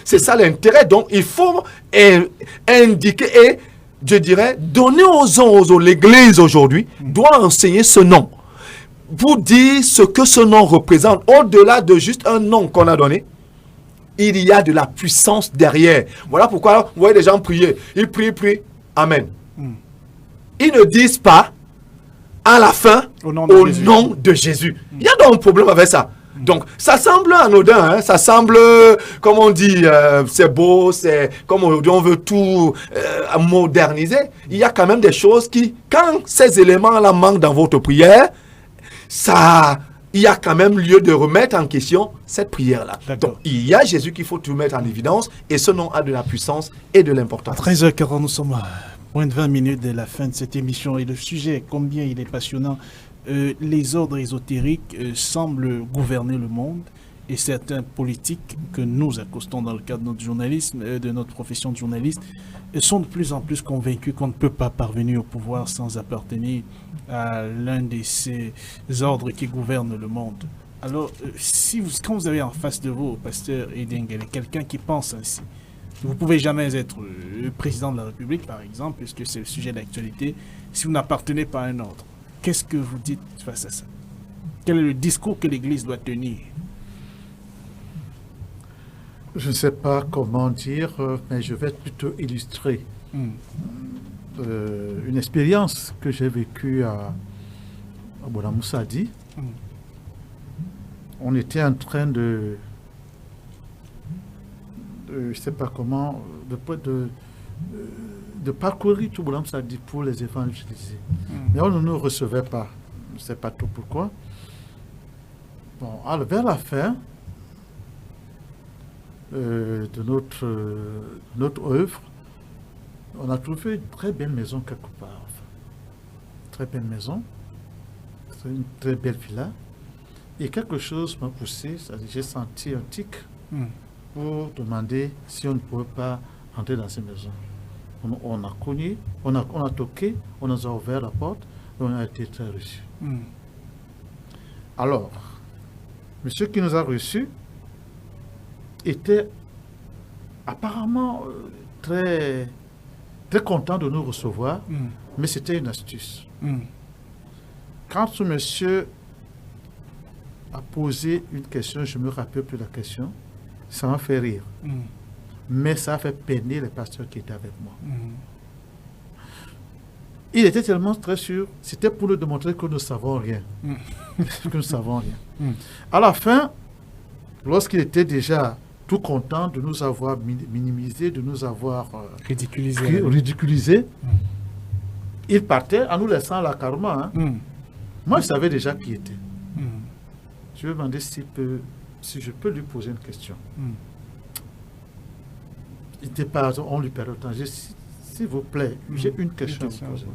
Speaker 5: C'est ça l'intérêt. Donc, il faut indiquer et, je dirais, donner aux uns, l'Église aujourd'hui doit enseigner ce nom. Pour dire ce que ce nom représente, au-delà de juste un nom qu'on a donné, il y a de la puissance derrière. Voilà pourquoi vous voyez les gens prier. Ils prient, Amen. Ils ne disent pas à la fin au nom de Jésus. Il y a donc un problème avec ça. Donc, ça semble anodin, ça semble, comme on dit, c'est beau, c'est comme aujourd'hui on veut tout moderniser. Il y a quand même des choses qui, quand ces éléments-là manquent dans votre prière, il y a quand même lieu de remettre en question cette prière-là. Donc, il y a Jésus qu'il faut tout mettre en évidence et ce nom a de la puissance et de l'importance.
Speaker 2: À 13h40, nous sommes à moins de 20 minutes de la fin de cette émission et le sujet, combien il est passionnant. Les ordres ésotériques semblent gouverner le monde et certains politiques que nous accostons dans le cadre de notre journalisme, de notre profession de journaliste, sont de plus en plus convaincus qu'on ne peut pas parvenir au pouvoir sans appartenir à l'un de ces ordres qui gouvernent le monde. Alors, quand vous avez en face de vous, pasteur Edengele, quelqu'un qui pense ainsi, vous ne pouvez jamais être président de la République, par exemple, puisque c'est le sujet d'actualité, si vous n'appartenez pas à un ordre. Qu'est-ce que vous dites face à ça? Quel est le discours que l'Église doit tenir?
Speaker 4: Je ne sais pas comment dire, mais je vais plutôt illustrer une expérience que j'ai vécue à Bonamoussadi. On était en train de je ne sais pas comment, de parcourir tout Bonamoussadi pour les évangéliser. Mais on ne nous recevait pas. Je ne sais pas tout pourquoi. Bon, alors, vers la fin de notre œuvre, on a trouvé une très belle maison quelque part. Très belle maison, une très belle villa. Et quelque chose m'a poussé, j'ai senti un tic pour demander si on ne pouvait pas entrer dans cette maison. On a cogné, on a toqué, on nous a ouvert la porte et on a été très reçus. Alors, monsieur qui nous a reçus était apparemment très, très content de nous recevoir, mais c'était une astuce. Quand ce monsieur a posé une question, je ne me rappelle plus la question, ça m'a fait rire. Mais ça a fait peiner les pasteurs qui étaient avec moi. Il était tellement très sûr, c'était pour nous démontrer que nous ne savons rien. Que nous ne savons rien. À la fin, lorsqu'il était déjà tout content de nous avoir minimisé, de nous avoir ridiculisé, il partait en nous laissant là carrément. Moi, je savais déjà qui il était. Je lui ai demandé si je peux lui poser une question. Il n'était pas, on lui perd le temps. J'ai dit, s'il vous plaît, j'ai une question à vous poser.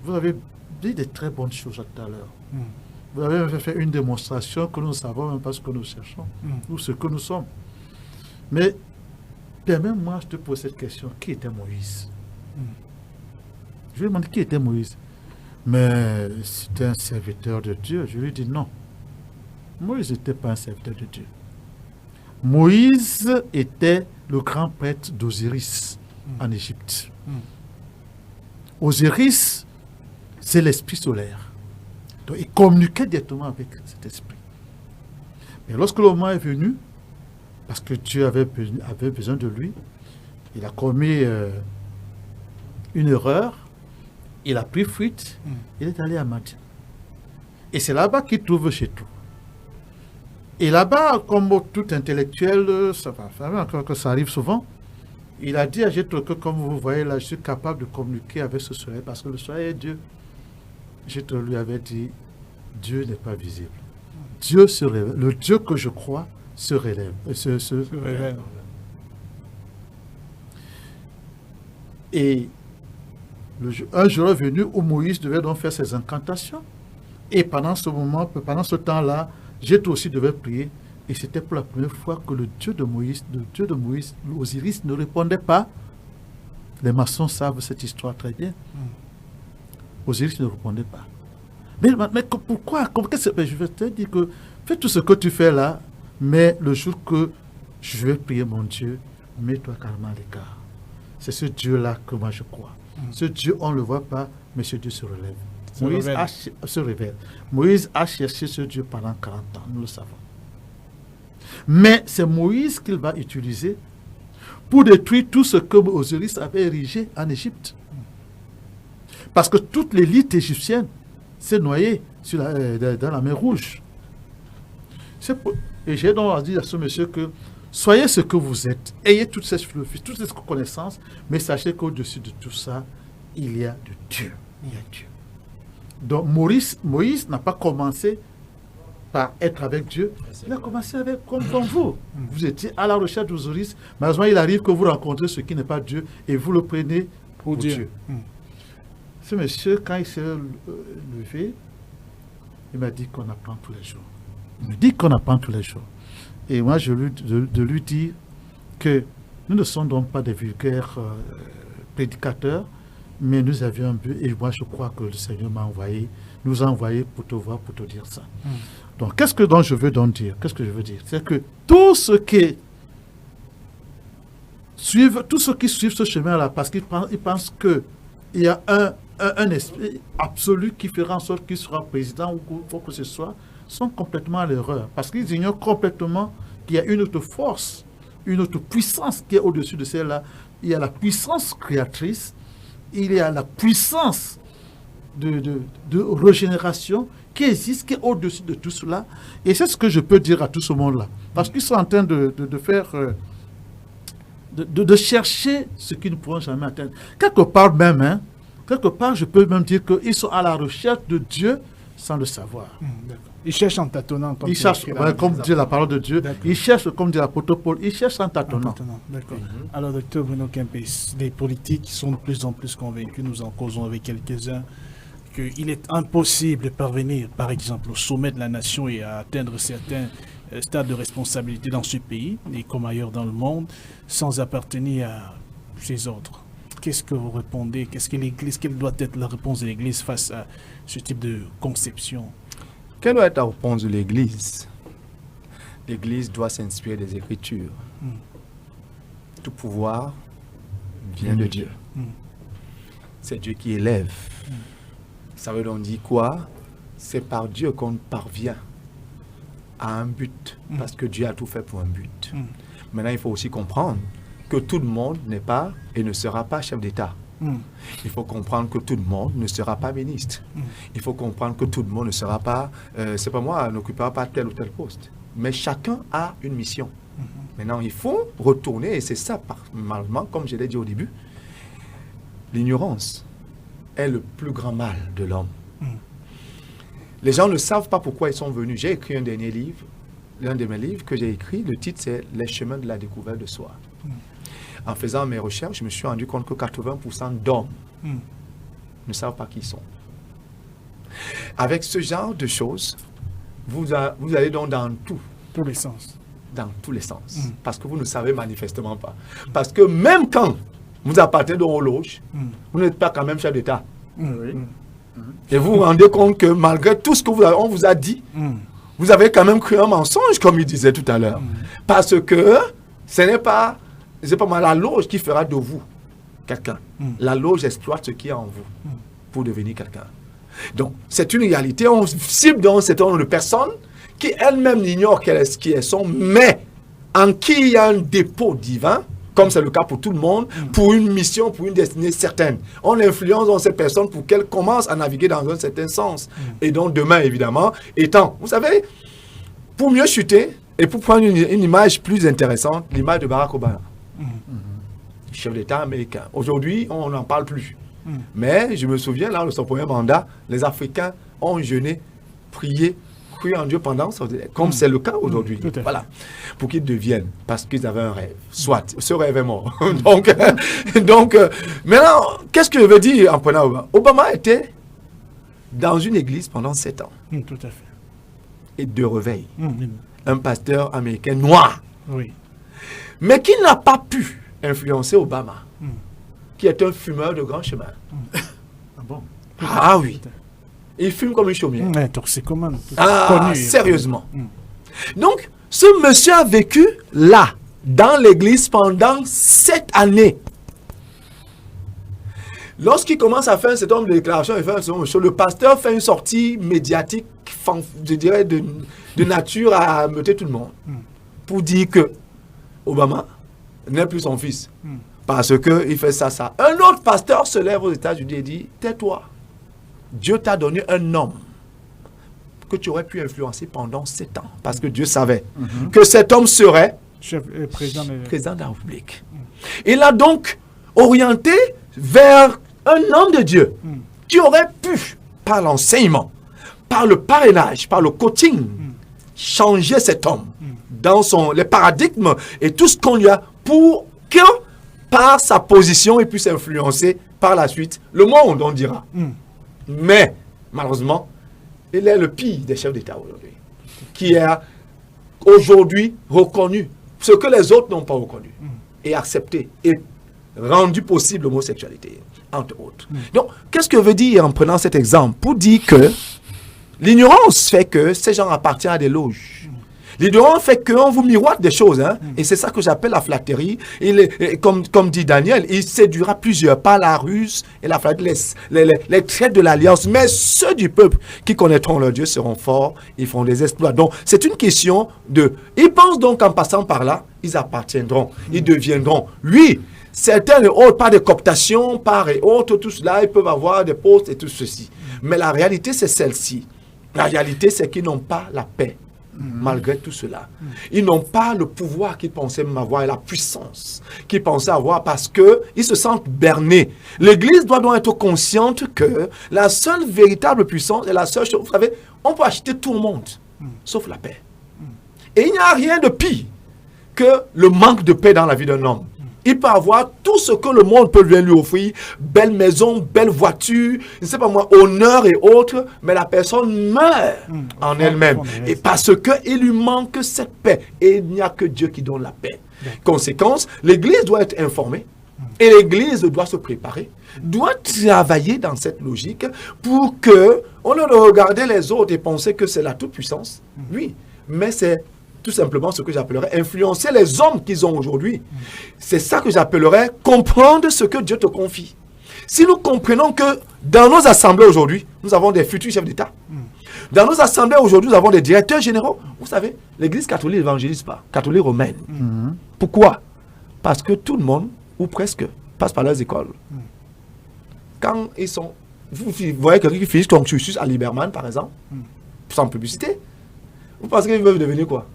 Speaker 4: Vous avez dit de très bonnes choses tout à l'heure. Vous avez fait une démonstration que nous ne savons même pas ce que nous cherchons, ou ce que nous sommes. Mais, permets-moi, je te pose cette question. Qui était Moïse? Je lui ai demandé qui était Moïse. Mais c'était un serviteur de Dieu. Je lui ai dit non. Moïse n'était pas un serviteur de Dieu. Moïse était le grand prêtre d'Osiris en Égypte. Osiris, c'est l'esprit solaire. Donc, il communiquait directement avec cet esprit. Mais lorsque le moment est venu, parce que Dieu avait besoin de lui, il a commis une erreur, il a pris fuite, il est allé à Madian. Et c'est là-bas qu'il trouve chez tout. Et là-bas, comme tout intellectuel, ça arrive souvent, il a dit à Jétro que, comme vous voyez là, je suis capable de communiquer avec ce soleil parce que le soleil est Dieu. Jétro lui avait dit, Dieu n'est pas visible. Dieu se révèle. Le Dieu que je crois se révèle. Se
Speaker 2: révèle.
Speaker 4: Et un jour est venu où Moïse devait donc faire ses incantations. Et pendant ce moment, pendant ce temps-là, Jéthro aussi devait prier. Et c'était pour la première fois que le Dieu de Moïse, Osiris, ne répondait pas. Les maçons savent cette histoire très bien. Osiris ne répondait pas. Mais pourquoi? Je vais te dire que fais tout ce que tu fais là, mais le jour que je vais prier mon Dieu, mets-toi carrément à l'écart. C'est ce Dieu-là que moi je crois. Ce Dieu, on ne le voit pas, mais ce Dieu se relève. Se révèle. Moïse a cherché ce Dieu pendant 40 ans, nous le savons. Mais c'est Moïse qu'il va utiliser pour détruire tout ce que Osiris avait érigé en Égypte. Parce que toute l'élite égyptienne s'est noyée dans la mer Rouge. Et j'ai donc dit à ce monsieur que soyez ce que vous êtes, ayez toutes ces philosophies, toutes ces connaissances, mais sachez qu'au-dessus de tout ça, il y a de Dieu. Il y a Dieu. Donc Moïse n'a pas commencé par être avec Dieu, il a commencé avec comme vous. Vous étiez à la recherche d'Osiris, malheureusement il arrive que vous rencontrez ce qui n'est pas Dieu et vous le prenez pour Dieu. Ce monsieur, quand il s'est levé, il m'a dit qu'on apprend tous les jours. Il me dit qu'on apprend tous les jours. Et moi, je lui dis que nous ne sommes donc pas des vulgaires prédicateurs, mais nous avions un but. Et moi, je crois que le Seigneur nous a envoyé pour te voir, pour te dire ça. Donc, qu'est-ce que je veux donc dire? Qu'est-ce que je veux dire? C'est que tous ceux qui suivent ce chemin-là, parce qu'ils pensent qu'il y a un esprit absolu qui fera en sorte qu'il sera président ou quoi que ce soit, sont complètement à l'erreur. Parce qu'ils ignorent complètement qu'il y a une autre force, une autre puissance qui est au-dessus de celle-là. Il y a la puissance créatrice, il y a la puissance de régénération qui existe, qui est au-dessus de tout cela. Et c'est ce que je peux dire à tout ce monde-là. Parce qu'ils sont en train de faire... De chercher ce qu'ils ne pourront jamais atteindre. Quelque part même, je peux même dire qu'ils sont à la recherche de Dieu sans le savoir.
Speaker 2: Ils cherchent en tâtonnant.
Speaker 4: Ils cherchent, comme dit la parole de Dieu, ils cherchent, comme dit l'apôtre Paul, ils cherchent en tâtonnant.
Speaker 2: D'accord. Alors, docteur Bruno Kempis, les politiques sont de plus en plus convaincus, nous en causons avec quelques-uns, qu'il est impossible de parvenir, par exemple, au sommet de la nation et à atteindre certains stades de responsabilité dans ce pays, et comme ailleurs dans le monde, sans appartenir à ces autres. Qu'est-ce que vous répondez? Quelle doit être la réponse de l'Église face à ce type de conception?
Speaker 5: Quelle doit être la réponse de l'Église? L'Église doit s'inspirer des Écritures. Tout pouvoir vient de Dieu. C'est Dieu qui élève. Ça veut donc dire quoi? C'est par Dieu qu'on parvient à un but, parce que Dieu a tout fait pour un but. Maintenant, il faut aussi comprendre que tout le monde n'est pas et ne sera pas chef d'État. Il faut comprendre que tout le monde ne sera pas ministre. Il faut comprendre que tout le monde ne sera pas, c'est pas moi, n'occupera pas tel ou tel poste. Mais chacun a une mission. Maintenant, il faut retourner, et c'est ça, malheureusement, comme je l'ai dit au début, l'ignorance est le plus grand mal de l'homme. Les gens ne savent pas pourquoi ils sont venus. J'ai écrit un dernier livre, l'un de mes livres que j'ai écrit, le titre c'est « Les chemins de la découverte de soi ». En faisant mes recherches, je me suis rendu compte que 80% d'hommes ne savent pas qui ils sont. Avec ce genre de choses, vous allez donc dans tous les sens. Dans tous les sens. Parce que vous ne savez manifestement pas. Parce que même quand vous appartenez dans vos loges, vous n'êtes pas quand même chef d'État. Et vous vous rendez compte que malgré tout ce qu'on vous a dit, vous avez quand même cru un mensonge, comme il disait tout à l'heure. Parce que ce n'est pas la loge qui fera de vous quelqu'un. La loge exploite ce qui est en vous pour devenir quelqu'un. Donc, c'est une réalité. On cible donc un certain nombre de personnes qui elles-mêmes ignorent qui elles sont, mais en qui il y a un dépôt divin, comme c'est le cas pour tout le monde, pour une mission, pour une destinée certaine. On influence dans ces personnes pour qu'elles commencent à naviguer dans un certain sens. Et donc demain, évidemment, étant, vous savez, pour mieux chuter, et pour prendre une image plus intéressante, l'image de Barack Obama, chef d'État américain. Aujourd'hui, on n'en parle plus. Mais je me souviens, lors de son premier mandat, les Africains ont jeûné prié, cru en Dieu pendant, comme c'est le cas aujourd'hui.
Speaker 2: Tout à fait.
Speaker 5: Voilà. Pour qu'ils deviennent, parce qu'ils avaient un rêve. Soit, ce rêve est mort. donc, maintenant, qu'est-ce que je veux dire en prenant Obama? Obama était dans une église pendant 7 ans.
Speaker 2: Tout à fait.
Speaker 5: Et de réveil. Un pasteur américain noir.
Speaker 2: Oui.
Speaker 5: Mais qui n'a pas pu influencer Obama, qui est un fumeur de grand chemin.
Speaker 4: Ah bon?
Speaker 5: Ah oui. Il fume comme une chaumière.
Speaker 2: Toxicomane.
Speaker 5: Ah, sérieusement. Donc, ce monsieur a vécu là, dans l'église pendant 7 années. Lorsqu'il commence à faire un certain nombre de déclarations, le pasteur fait une sortie médiatique, je dirais, de nature à ameuter tout le monde. Pour dire que Obama n'est plus son fils. Parce qu'il fait ça. Un autre pasteur se lève aux États-Unis et dit, tais-toi. Dieu t'a donné un homme que tu aurais pu influencer pendant 7 ans. Parce que Dieu savait que cet homme serait président de la République. Il l'a donc orienté vers un homme de Dieu qui aurait pu, par l'enseignement, par le parrainage, par le coaching, changer cet homme dans les paradigmes et tout ce qu'on lui a pour que, par sa position, il puisse influencer par la suite le monde, on dira. Mais, malheureusement, il est le pire des chefs d'État aujourd'hui, qui a aujourd'hui reconnu ce que les autres n'ont pas reconnu, et accepté, et rendu possible l'homosexualité, entre autres. Donc, qu'est-ce que veut dire en prenant cet exemple? Pour dire que l'ignorance fait que ces gens appartiennent à des loges. L'ignorance fait qu'on vous miroite des choses, et c'est ça que j'appelle la flatterie. Comme dit Daniel, il séduira plusieurs par la ruse et la flatterie, les traits de l'alliance. Mais ceux du peuple qui connaîtront leur Dieu seront forts, ils feront des exploits. Donc, c'est une question de... Ils pensent donc qu'en passant par là, ils appartiendront, ils deviendront. Oui, certains et autres, par des cooptations, par et autres, tout cela, ils peuvent avoir des postes et tout ceci. Mais la réalité, c'est celle-ci. La réalité, c'est qu'ils n'ont pas la paix. Malgré tout cela. Ils n'ont pas le pouvoir qu'ils pensaient avoir et la puissance qu'ils pensaient avoir parce qu'ils se sentent bernés. L'Église doit donc être consciente que la seule véritable puissance est la seule chose. Vous savez, on peut acheter tout le monde, sauf la paix. Et il n'y a rien de pire que le manque de paix dans la vie d'un homme. Il peut avoir tout ce que le monde peut lui offrir, belle maison, belle voiture, je ne sais pas moi, honneur et autres, mais la personne meurt en elle-même. Et parce qu'il lui manque cette paix. Et il n'y a que Dieu qui donne la paix. Conséquence, l'Église doit être informée et l'Église doit se préparer, doit travailler dans cette logique pour que, au lieu de regarder les autres et penser que c'est la toute-puissance, oui, mais c'est tout simplement ce que j'appellerais influencer les hommes qu'ils ont aujourd'hui. C'est ça que j'appellerais comprendre ce que Dieu te confie. Si nous comprenons que dans nos assemblées aujourd'hui, nous avons des futurs chefs d'État. Dans nos assemblées aujourd'hui, nous avons des directeurs généraux. Vous savez, l'Église catholique n'évangélise pas, catholique romaine. Pourquoi? Parce que tout le monde, ou presque, passe par leurs écoles. Quand ils sont... Vous voyez quelqu'un qui finit son cursus à Liberman, par exemple, sans publicité. Vous pensez qu'ils veulent devenir quoi?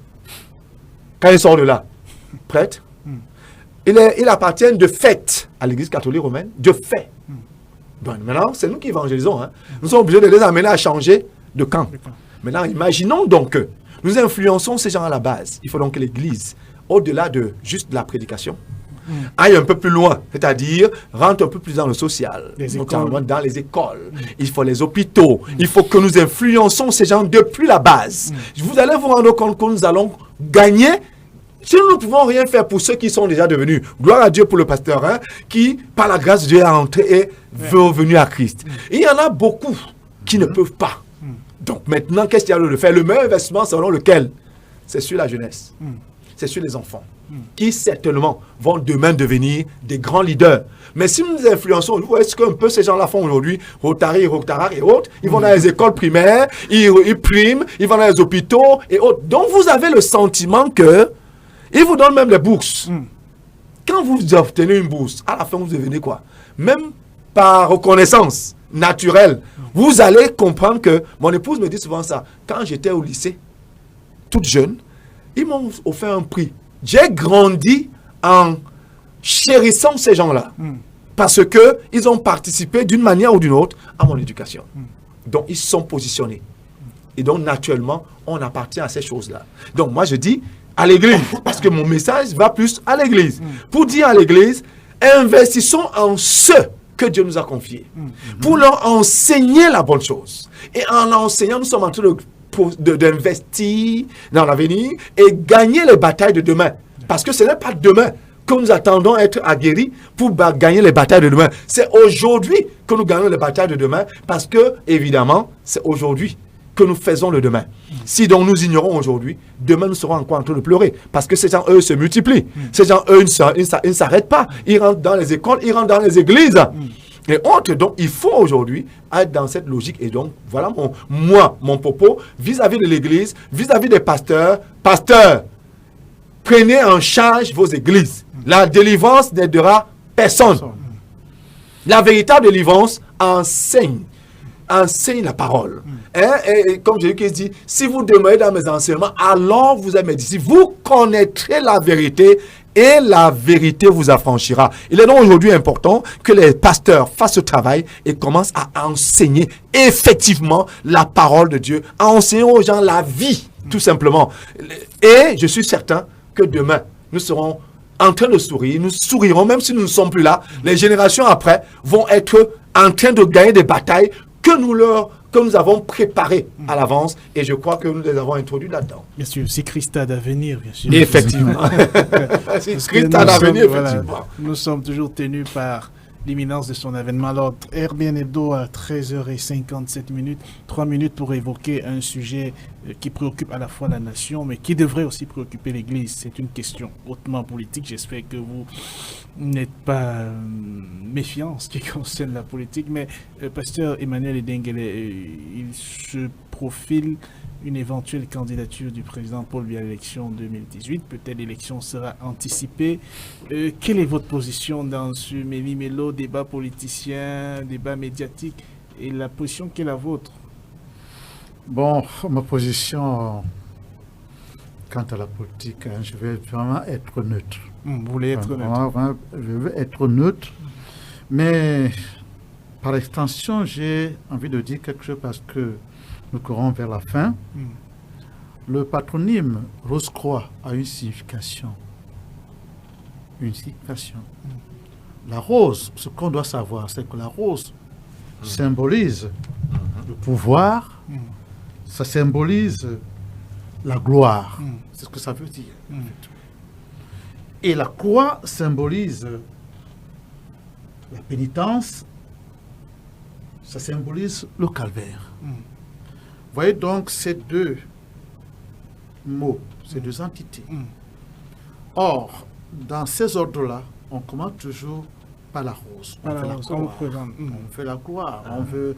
Speaker 5: Quand il sort de là, prêtre, il appartient de fait à l'Église catholique romaine, de fait. Bon, maintenant, c'est nous qui évangélisons. Nous sommes obligés de les amener à changer de camp. Maintenant, imaginons donc que nous influençons ces gens à la base. Il faut donc que l'Église, au-delà de juste la prédication, aille un peu plus loin, c'est-à-dire rentre un peu plus dans le social, notamment dans les écoles. Il faut les hôpitaux. Il faut que nous influençons ces gens depuis la base. Vous allez vous rendre compte que nous allons gagner. Si nous ne pouvons rien faire pour ceux qui sont déjà devenus, gloire à Dieu pour le pasteur, qui, par la grâce de Dieu, est entré et veut revenir à Christ. Et il y en a beaucoup qui ne peuvent pas. Donc maintenant, qu'est-ce qu'il y a de faire? Le meilleur investissement, selon lequel? C'est sur la jeunesse. C'est sur les enfants, qui certainement vont demain devenir des grands leaders. Mais si nous influençons, vous voyez ce qu'un peu ces gens-là font aujourd'hui, Rotary, Rotaract et autres, ils vont dans les écoles primaires, ils priment, ils vont dans les hôpitaux et autres. Donc vous avez le sentiment que ils vous donnent même les bourses. Quand vous obtenez une bourse, à la fin vous devenez quoi? Même par reconnaissance naturelle, vous allez comprendre que, mon épouse me dit souvent ça, quand j'étais au lycée, toute jeune, ils m'ont offert un prix. J'ai grandi en chérissant ces gens-là. Parce qu'ils ont participé d'une manière ou d'une autre à mon éducation. Donc, ils se sont positionnés. Et donc, naturellement, on appartient à ces choses-là. Donc, moi, je dis à l'église, parce que mon message va plus à l'église. Pour dire à l'église, investissons en ceux que Dieu nous a confiés. Pour leur enseigner la bonne chose. Et en l'enseignant, nous sommes en train d'investir dans l'avenir et gagner les batailles de demain. Parce que ce n'est pas demain que nous attendons être aguerris pour gagner les batailles de demain. C'est aujourd'hui que nous gagnons les batailles de demain parce que, évidemment, c'est aujourd'hui que nous faisons le demain. Si donc nous ignorons aujourd'hui, demain nous serons encore en train de pleurer parce que ces gens, eux, se multiplient. Ces gens, eux, ils ne s'arrêtent pas. Ils rentrent dans les écoles, ils rentrent dans les églises. Et autres, donc, il faut aujourd'hui être dans cette logique. Et donc, voilà mon propos vis-à-vis de l'église, vis-à-vis des pasteurs. Pasteurs, prenez en charge vos églises. La délivrance n'aidera personne. La véritable délivrance enseigne la parole. Et comme Jésus dit, si vous demeurez dans mes enseignements, alors vous êtes mes disciples. Vous connaîtrez la vérité et la vérité vous affranchira. Il est donc aujourd'hui important que les pasteurs fassent ce travail et commencent à enseigner effectivement la parole de Dieu, à enseigner aux gens la vie, tout simplement. Et je suis certain que demain, nous serons en train de sourire, nous sourirons, même si nous ne sommes plus là. Les générations après vont être en train de gagner des batailles que nous avons préparées à l'avance, et je crois que nous les avons introduits là-dedans.
Speaker 2: Bien sûr, c'est Christ à d'avenir, bien sûr.
Speaker 5: Effectivement. C'est Christ à l'avenir, effectivement.
Speaker 2: Nous sommes toujours tenus par l'imminence de son avènement. Alors, RBN Hebdo à 13h57, 3 minutes pour évoquer un sujet qui préoccupe à la fois la nation, mais qui devrait aussi préoccuper l'Église. C'est une question hautement politique. J'espère que vous n'êtes pas méfiant en ce qui concerne la politique, mais Pasteur Emmanuel Edengele, il se profile une éventuelle candidature du président Paul Biya à l'élection 2018. Peut-être l'élection sera anticipée. Quelle est votre position dans ce méli-mélo, débat politicien, débat médiatique, et la position qui est la vôtre?
Speaker 4: Bon, ma position quant à la politique, je vais vraiment être neutre.
Speaker 2: Vous voulez être neutre?
Speaker 4: Vraiment, je veux être neutre, mais par extension, j'ai envie de dire quelque chose parce que nous courons vers la fin. Le patronyme Rose-Croix a une signification. Une signification. La rose, ce qu'on doit savoir, c'est que la rose symbolise le pouvoir, ça symbolise la gloire. C'est ce que ça veut dire. Et la croix symbolise la pénitence, ça symbolise le calvaire. Vous voyez donc ces deux mots, ces deux entités. Or, dans ces ordres-là, on commence toujours par la rose. On fait la gloire, on veut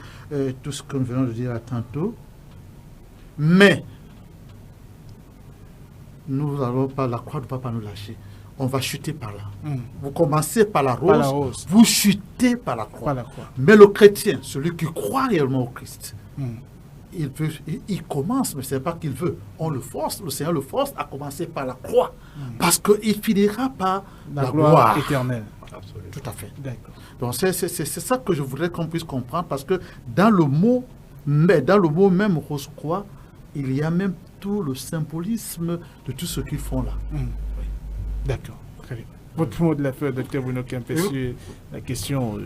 Speaker 4: tout ce que nous venons de dire là tantôt. Mais, nous n'allons pas, la croix ne va pas nous lâcher. On va chuter par là. Vous commencez par la rose, vous chutez par la croix. Mais le chrétien, celui qui croit réellement au Christ, il commence, mais ce n'est pas qu'il veut. On le force, le Seigneur le force à commencer par la croix. Parce qu'il finira par la gloire
Speaker 2: éternelle.
Speaker 4: Absolument. Tout à fait.
Speaker 2: D'accord.
Speaker 4: Donc c'est ça que je voudrais qu'on puisse comprendre, parce que dans le mot même Rose-Croix, il y a même tout le symbolisme de tout ce qu'ils font là.
Speaker 2: D'accord. Très bien. Votre mot de la fin, Dr Bruno Kempes, sur la question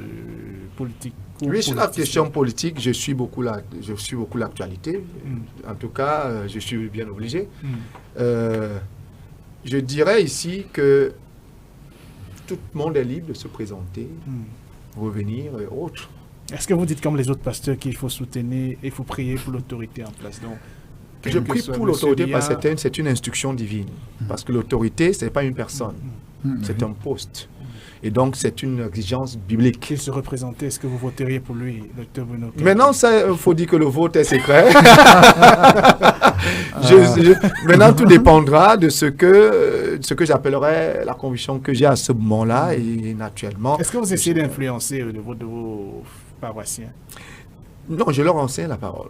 Speaker 2: politique.
Speaker 5: Oui, sur la question politique, je suis beaucoup l'actualité. En tout cas, je suis bien obligé. Je dirais ici que tout le monde est libre de se présenter, revenir et autres.
Speaker 2: Est-ce que vous dites comme les autres pasteurs qu'il faut soutenir, il faut prier pour l'autorité en place? Donc,
Speaker 5: je prie pour l'autorité parce que c'est une instruction divine. Parce que l'autorité, ce n'est pas une personne, c'est un poste. Et donc, c'est une exigence biblique.
Speaker 2: Qu'il se représentait, est-ce que vous voteriez pour lui, Dr Bruno Kempes?
Speaker 5: Maintenant, il faut dire que le vote est secret. Maintenant, tout dépendra de ce que j'appellerais la conviction que j'ai à ce moment-là. Et naturellement...
Speaker 2: Est-ce que vous essayez d'influencer le vote de vos paroissiens?
Speaker 5: Non, je leur enseigne la parole.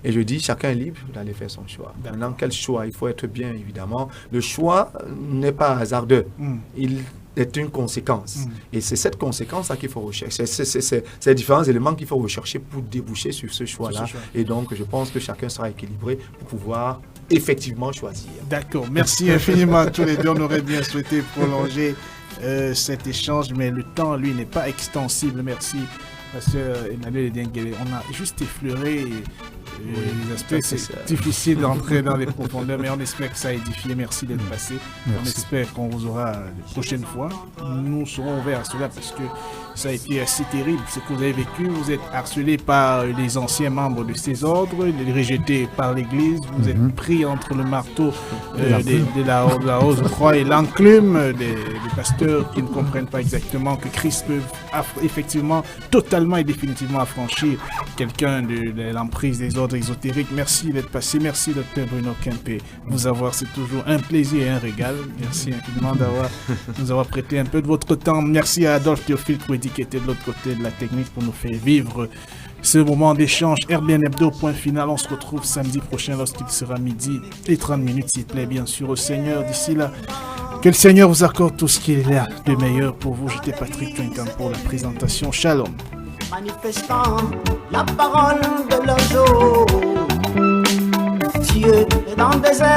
Speaker 5: Et je dis, chacun est libre d'aller faire son choix. Maintenant, quel choix? Il faut être bien, évidemment. Le choix n'est pas hasardeux. Il est une conséquence. Et c'est cette conséquence-là qu'il faut rechercher. C'est différents éléments qu'il faut rechercher pour déboucher sur ce choix-là. Et donc, je pense que chacun sera équilibré pour pouvoir effectivement choisir.
Speaker 2: D'accord. Merci infiniment à tous les deux. On aurait bien souhaité prolonger cet échange, mais le temps, lui, n'est pas extensible. Merci, Pasteur Emmanuel Ediengele. On a juste effleuré les aspects. C'est difficile d'entrer dans les profondeurs, mais on espère que ça a édifié. Merci d'être passé. On espère qu'on vous aura la prochaine fois. Nous serons ouverts à cela parce que ça a été assez terrible ce que vous avez vécu. Vous êtes harcelé par les anciens membres de ces ordres, rejeté par l'Église. Vous êtes pris entre le marteau de la hausse de croix et l'enclume des pasteurs qui ne comprennent pas exactement que Christ peut effectivement, totalement et définitivement affranchir quelqu'un de l'emprise des ordres ésotériques. Merci d'être passé. Merci, Dr Bruno Kempé. Vous avoir, c'est toujours un plaisir et un régal. Merci infiniment nous avoir prêté un peu de votre temps. Merci à Adolphe Théophile Kouedi qui était de l'autre côté de la technique pour nous faire vivre ce moment d'échange. RBN Hebdo, point final. On se retrouve samedi prochain lorsqu'il sera midi et 30 minutes, s'il plaît, bien sûr, au Seigneur. D'ici là, que le Seigneur vous accorde tout ce qu'il y a de meilleur pour vous. J'étais Patrick Twinkam pour la présentation. Shalom.
Speaker 1: Manifestant la parole de leur jour, Dieu est dans le désert.